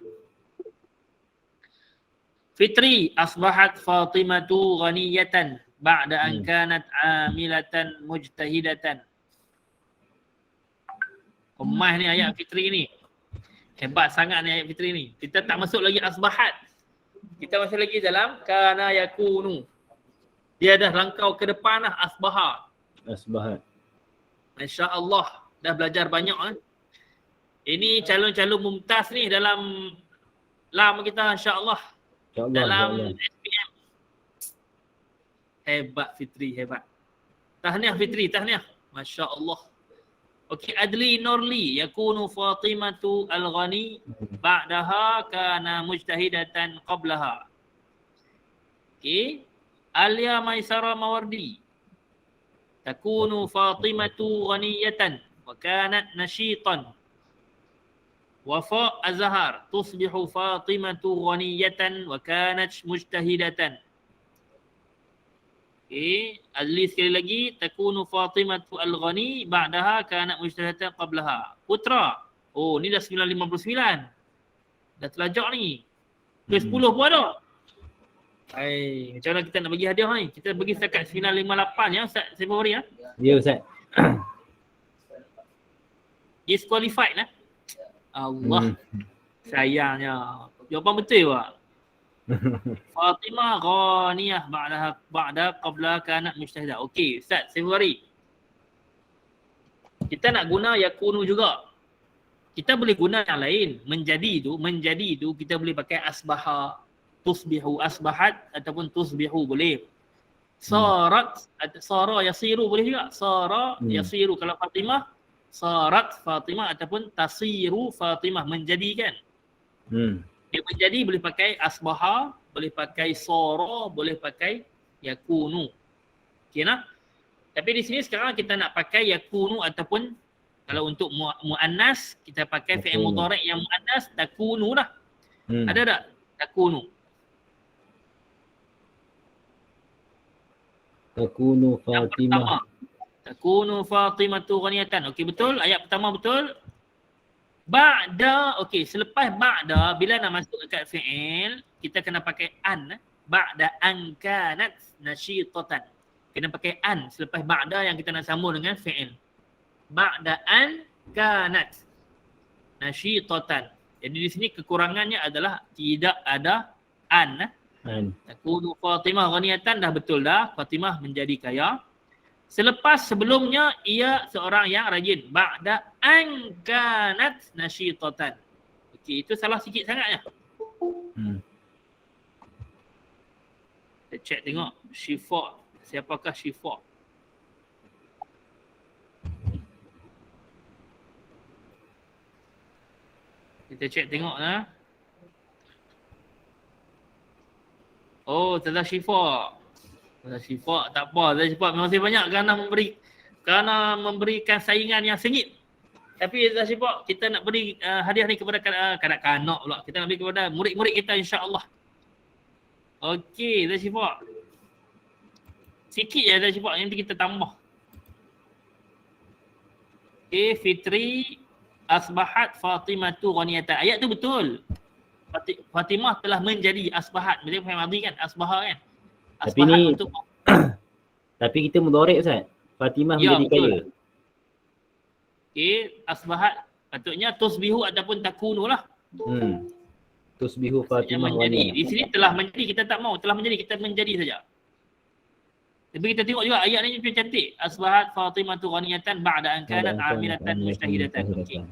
Fitri, asbahat Fatimatu ghaniyatan ba'da an kanat amilatan mujtahidatan. Kemah ni ayat Fitri ni. Hebat sangat ni ayat Fitri ni. Kita tak masuk lagi asbahat. Kita masih lagi dalam kana yakunu. Dia dah langkau ke depan lah asbaha. Asbahat. Masya-Allah, dah belajar banyak Ini calon-calon mumtaz ni dalam lam kita insya-Allah. Dalam SPM. Hebat Fitri, hebat. Tahniah Fitri, tahniah. Masya-Allah. Okey, Adli Nurli, yakunu Fatimatu al-Ghani ba'daha kana mujtahidatan qablaha. Okey, Alia Maisara Mawardi, takunu Fatimatu ghaniyatan wa kanat nashitan. Wafa Azhar, tusbihu Fatimatu ghaniyatan wa kanat mujtahidatan. Okay. Adli sekali lagi, takunu Fatimatu al-Ghani ba'daha kanat mujtahidatan qablaha. Putra. Oh, ni dah 9.59. Dah terlajak ni. Ke 10 pun ada. Hai, macam mana kita nak bagi hadiah ni? Kita bagi setakat 9.58 ya Ustaz Februari ya. Ya Ustaz. Disqualified lah. Allah. Sayangnya. Jawapan betul pak. Fatimah ghaniyah ba'da qabla kanat mujtahidah. Okey, Ustaz Februari. Kita nak guna yakunu juga. Kita boleh guna yang lain. Menjadi tu kita boleh pakai asbaha, tusbihu, asbahat ataupun tusbihu boleh. Sarat, sara yasiru boleh juga. Sara yasiru kalau Fatimah, sarat Fatimah ataupun tasiru Fatimah, menjadi kan. Dia menjadi boleh pakai asbaha, boleh pakai sara, boleh pakai yakunu. Okey nah. Tapi di sini sekarang kita nak pakai yakunu ataupun kalau untuk muannas kita pakai fi'il mudhari' yang muannas takunu dah. Ada tak? Takunu. Takunu Fatimah. Takunu Fatimatu ghaniyatan. Okey betul, ayat pertama betul. Ba'da, okey, selepas ba'da bila nak masuk dekat fi'il, kita kena pakai an. Ba'da an kanat nasyitatan. Kena pakai an selepas ba'da yang kita nak sambung dengan fi'il. Ba'da an kanat nasyitatan. Jadi di sini kekurangannya adalah tidak ada an. Takunu Fatimah ghaniyatan dah betul dah. Fatimah menjadi kaya. Selepas sebelumnya ia seorang yang rajin. Ba'da an kanat nasyitatan. Okey, itu salah sikit sangat ya. Kita check tengok Syifa. Siapakah Syifa? Kita check tengok lah. Oh, Ustazah Syifa. Ustazah Syifa tak apa. Ustazah Syifa memang saya banyak kerana memberikan saingan yang sengit. Tapi Ustazah Syifa, kita nak beri hadiah ni kepada kanak-kanak pula. Kita nak beri kepada murid-murid kita insya-Allah. Okey, Ustazah Syifa. Sikit je Ustazah Syifa, nanti kita tambah. Okey, Fitri, asbahat Fatimatu ghaniyatan. Ayat tu betul. Fatimah telah menjadi asbahat. Macam faham arti kan? Asbaha kan? Tapi Asbahat ni untuk tapi kita mudhari' Ustaz. Fatimah ya, menjadi betul. kaya. Okey, asbahat patutnya tusbihu ataupun takunu lah. Tusbihu Maksudnya Fatimah menjadi. ghaniyah. Di sini telah menjadi, kita tak mau. Telah menjadi, kita menjadi saja. Tapi kita tengok juga ayat ni macam cantik. Asbahat Fatimatu ghaniyatan ba'da an kanat amilatan mujtahidatan. Okey.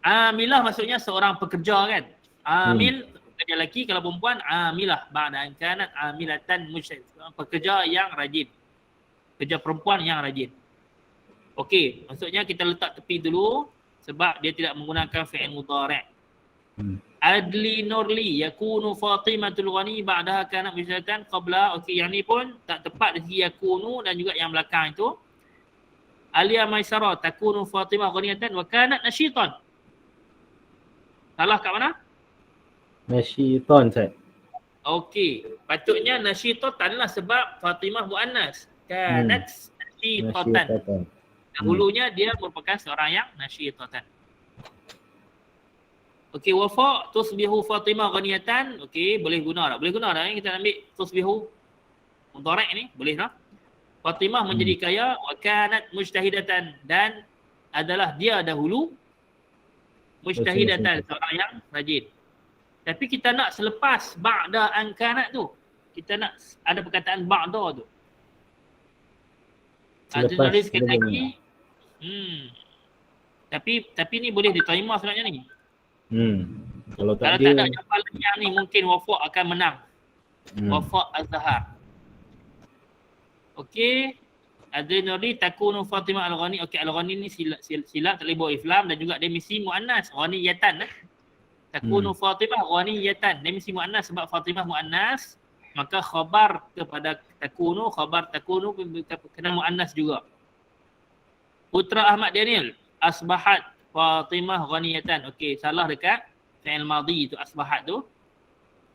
Amilah maksudnya seorang pekerja kan. Amil pekerja lelaki, kalau perempuan amilah ba'da an kanat amilatan mujtahidatan. Pekerja yang rajin. Pekerja perempuan yang rajin. Okey, maksudnya kita letak tepi dulu sebab dia tidak menggunakan fi'il mudhari'. Adli Nurli yakunu Fatimatul Ghani ba'daha kanat mujtahidatan qabla. Okey, yang ni pun tak tepat dari segi yakunu dan juga yang belakang itu. Alia Maisara takunu Fatimah ghaniyatan wa kanat nasyitan. Salah kat mana? Nasyitan Ustaz. Okey, patutnya nasyitan lah sebab Fatimah muannas. Kanat nasyitatan. Dahulunya dia merupakan seorang yang nasyitatan. Okey, wafa tusbihu Fatimah ghaniyatan. Okey, boleh guna tak? Boleh guna tak? Kita ambil tusbihu mudhari' ni, boleh tak? Fatimah menjadi kaya wa kanat mujtahidatan, dan adalah dia dahulu mujtahidatan, seorang yang rajin. Tapi kita nak selepas ba'da an kanat tu. Kita nak ada perkataan ba'da tu. Selepas sekali lagi. Tapi ni boleh diterima sebenarnya ni. Kalau tak ada jawapan yang ni mungkin Wafa' akan menang. Wafa' Az-Zahar. Okey. Adrinuri takunu Fatimah Al-Ghani. Okey, Al-Ghani ni silap tak boleh bawa iflam dan juga dia mesti muannas. Ghaniyatan takunu Fatimah ghaniyatan. Dia mesti muannas sebab Fatimah muannas. Maka khabar kepada takunu, khabar takunu kena muannas juga. Putra Ahmad Daniel, asbahat Fatimah ghaniyatan. Okey, salah dekat fi'il madhi tu asbahat tu.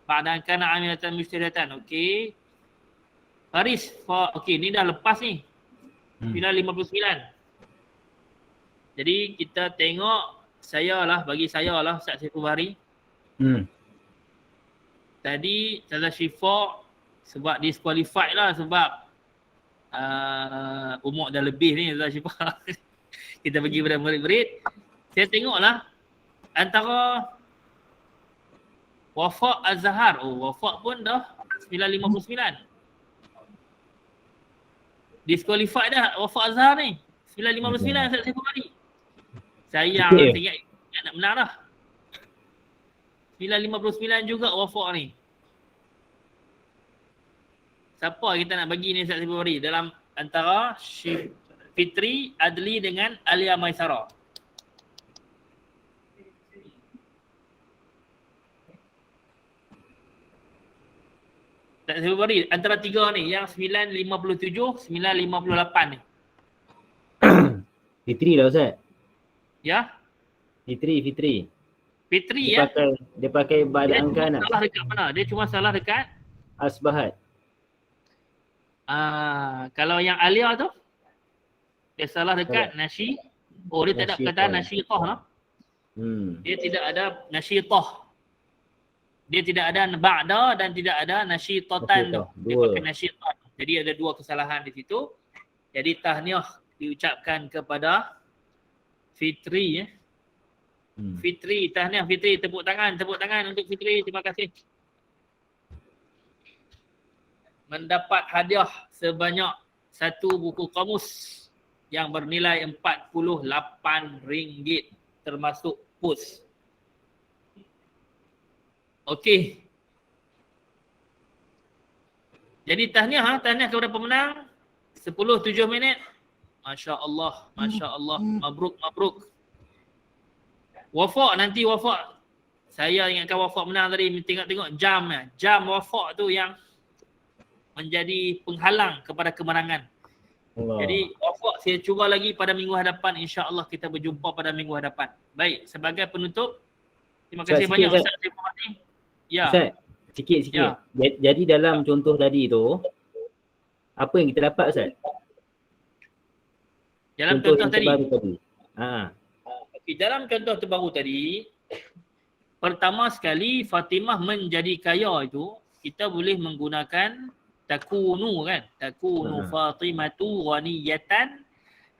Ba'da kana amilatan mujtahidatan. Okey. Faris, okey, ni dah lepas ni. 59. Jadi kita tengok bagi saya lah Ustaz Saiful Bahri. Tadi Ustazah Syifa sebab disqualified lah sebab umur dah lebih ni Ustazah Syifa. Kita bagi pada murid-murid. Saya tengoklah antara Wafa' Az-Zahar. Wafa' pun dah 959. Disqualified dah Wafa' Az-Zahar ni. 959 Ustaz Saiful Bahri. Sayang lah, saya ingat nak menang dah. 959 juga Wafa' ni. Siapa kita nak bagi ni Ustaz Saiful Bahri dalam antara Fitri, Adli dengan Alia Maisara? Ustaz Saiful Bahri antara tiga ni yang 957, 958 ni. Fitri lah Ustaz. Ya? Fitri Fitri dia pakai ba'da an kanat. Dia salah dekat mana? Dia cuma salah dekat Asbahat. Kalau yang Alia tu dia salah dekat nasyi. Dia tak ada perkataan nasyitah lah. Dia tidak ada nasyitah. Dia tidak ada ba'da dan tidak ada nasyitatan tu. Dia pakai nasyitah. Jadi ada dua kesalahan di situ. Jadi tahniah diucapkan kepada Fitri. Fitri, tahniah Fitri, tepuk tangan untuk Fitri. Terima kasih. Mendapat hadiah sebanyak satu buku kamus yang bernilai RM48 termasuk pos. Okey. Jadi tahniah kepada pemenang 10-7 minit. Masya Allah, mabruk. Wafa' nanti Wafa'. Saya ingatkan Wafa' menang tadi, tengok jam Wafa' tu yang menjadi penghalang kepada kemenangan. Allah. Jadi Wafa' saya cuba lagi pada minggu hadapan, insya-Allah kita berjumpa pada minggu hadapan. Baik, sebagai penutup, terima kasih banyak Ustaz Saiful Bahri. Ya. Ustaz, sikit. Ya. Jadi dalam contoh tadi tu, apa yang kita dapat Ustaz? Dalam contoh tadi. Okey, dalam contoh terbaru tadi, pertama sekali Fatimah menjadi kaya itu, kita boleh menggunakan takunu kan? Takunu Fatimatu ghaniyatan.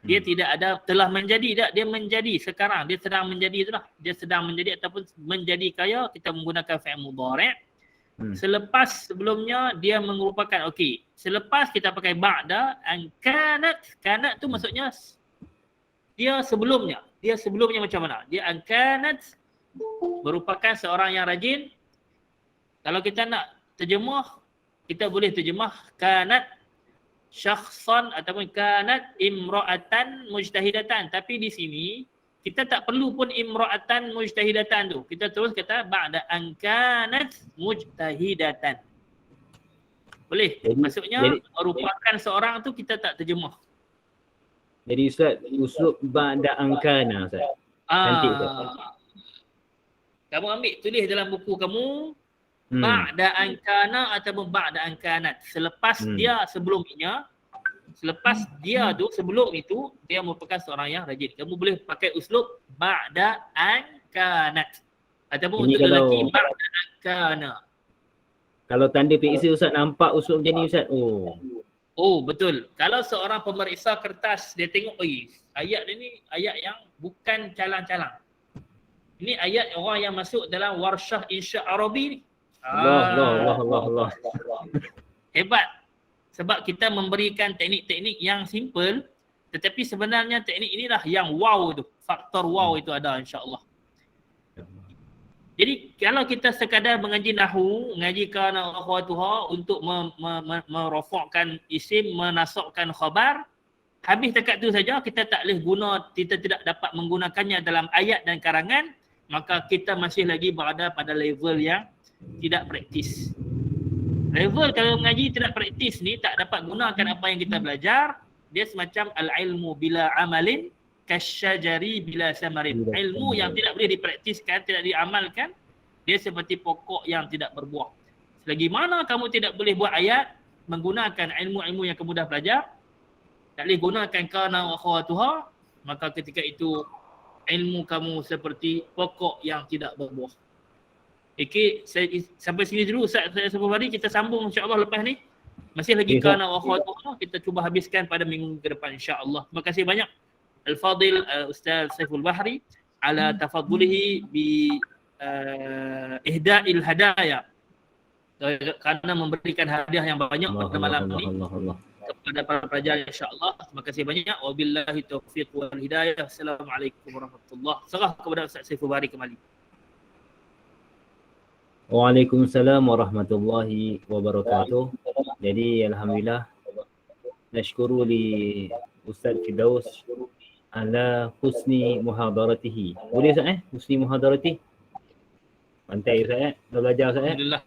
Dia tidak ada telah menjadi, tak, dia menjadi sekarang, dia sedang menjadi itulah. Dia sedang menjadi ataupun menjadi kaya, kita menggunakan fi'il mudhari'. Selepas sebelumnya dia merupakan, okey, selepas kita pakai ba'da, an kanat, kanat tu maksudnya dia sebelumnya macam mana? Dia an kanat merupakan seorang yang rajin. Kalau kita nak terjemah, kita boleh terjemah kanat syakhsan ataupun kanat imra'atan mujtahidatan. Tapi di sini kita tak perlu pun imra'atan mujtahidatan tu. Kita terus kata ba'da an kanat mujtahidatan. Boleh? Maksudnya merupakan seorang tu kita tak terjemah. Jadi Ustaz, uslub ba'da an kana Ustaz. Cantik Ustaz. Kamu ambil tulis dalam buku kamu ba'da an kana ataupun ba'da an kanat. Selepas dia sebelumnya, selepas dia tu sebelum itu dia merupakan seorang yang rajin. Kamu boleh pakai uslub ba'da an kanat ataupun Ini untuk kalau, lelaki ba'da an kana. Kalau tanda periksa Ustaz nampak uslub macam ni Ustaz. Oh betul. Kalau seorang pemeriksa kertas dia tengok, ayat ni ayat yang bukan calang-calang. Ini ayat orang yang masuk dalam warsyah insya Arabi ni. Allah. Hebat. Sebab kita memberikan teknik-teknik yang simple, tetapi sebenarnya teknik inilah yang wow tu. Faktor wow itu ada insya-Allah. Jadi kalau kita sekadar mengaji nahwu, mengaji kana akhwatuha untuk merofakkan isim, menasabkan khabar, habis dekat tu saja, kita tak boleh guna, kita tidak dapat menggunakannya dalam ayat dan karangan, maka kita masih lagi berada pada level yang tidak praktis. Level kalau mengaji tidak praktis ni, tak dapat gunakan apa yang kita belajar, dia semacam al-ilmu bila amalin kasyajari bila samarin. Ilmu yang tidak boleh dipraktiskan, tidak diamalkan, dia seperti pokok yang tidak berbuah. Selagi mana kamu tidak boleh buat ayat, menggunakan ilmu-ilmu yang kamu dah belajar, tak boleh gunakan kana wa akhwatuha, maka ketika itu ilmu kamu seperti pokok yang tidak berbuah. Okey, sampai sini dulu Ustaz Safari, kita sambung insya-Allah lepas ni. Masih lagi kana wa akhwatuha, kita cuba habiskan pada minggu ke depan insya-Allah. Terima kasih banyak Al-Fadil Ustaz Saiful Bahri ala tafaddulihi bi ihda'il hadaya, kerana memberikan hadiah yang banyak pada malam ini kepada para pelajar insya-Allah. Terima kasih banyak. Wabillahi taufiq wal hidayah. Assalamualaikum warahmatullahi. Serah kepada Ustaz Saiful Bahri kembali. Waalaikumsalam warahmatullahi wabarakatuh. Jadi alhamdulillah nashkuru li Ustaz Firdaus ala husni muhadaratihi. Boleh Ustaz husni muhadarati? Pantai Ustaz dah belajar Ustaz Alhamdulillah.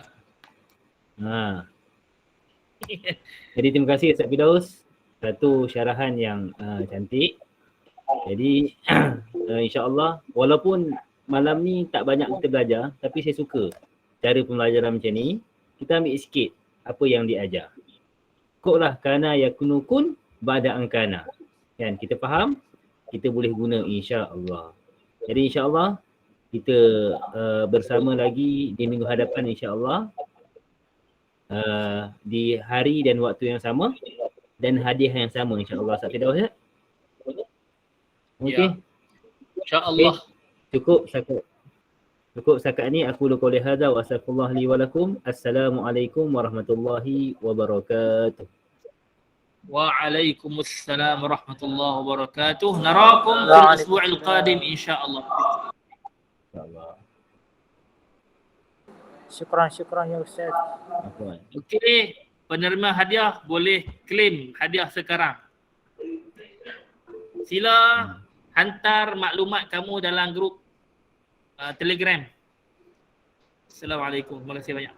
Jadi terima kasih Ustaz Firdaus, satu syarahan yang cantik. Jadi insya-Allah walaupun malam ni tak banyak kita belajar, tapi saya suka cara pembelajaran macam ni. Kita ambil sikit apa yang diajar. Koklah kana yakunu kun ba'da an kana. Kan kita faham, kita boleh guna insya-Allah. Jadi insya-Allah kita bersama lagi di minggu hadapan insya-Allah. Di hari dan waktu yang sama dan hadiah yang sama insya-Allah. Ustaz Firdaus ya? Okey. Insya-Allah. Cukup setakat ni aku qouli hadza wa astaghfirullah li wa lakum. Assalamualaikum warahmatullahi wabarakatuh. Waalaikumsalam warahmatullahi wabarakatuh. Narakum fil usbu'il qadim insya-Allah. InsyaAllah. Syukran ya Ustaz. Okey, penerima hadiah boleh claim hadiah sekarang. Sila hantar maklumat kamu dalam grup Telegram. Assalamualaikum. Terima kasih banyak.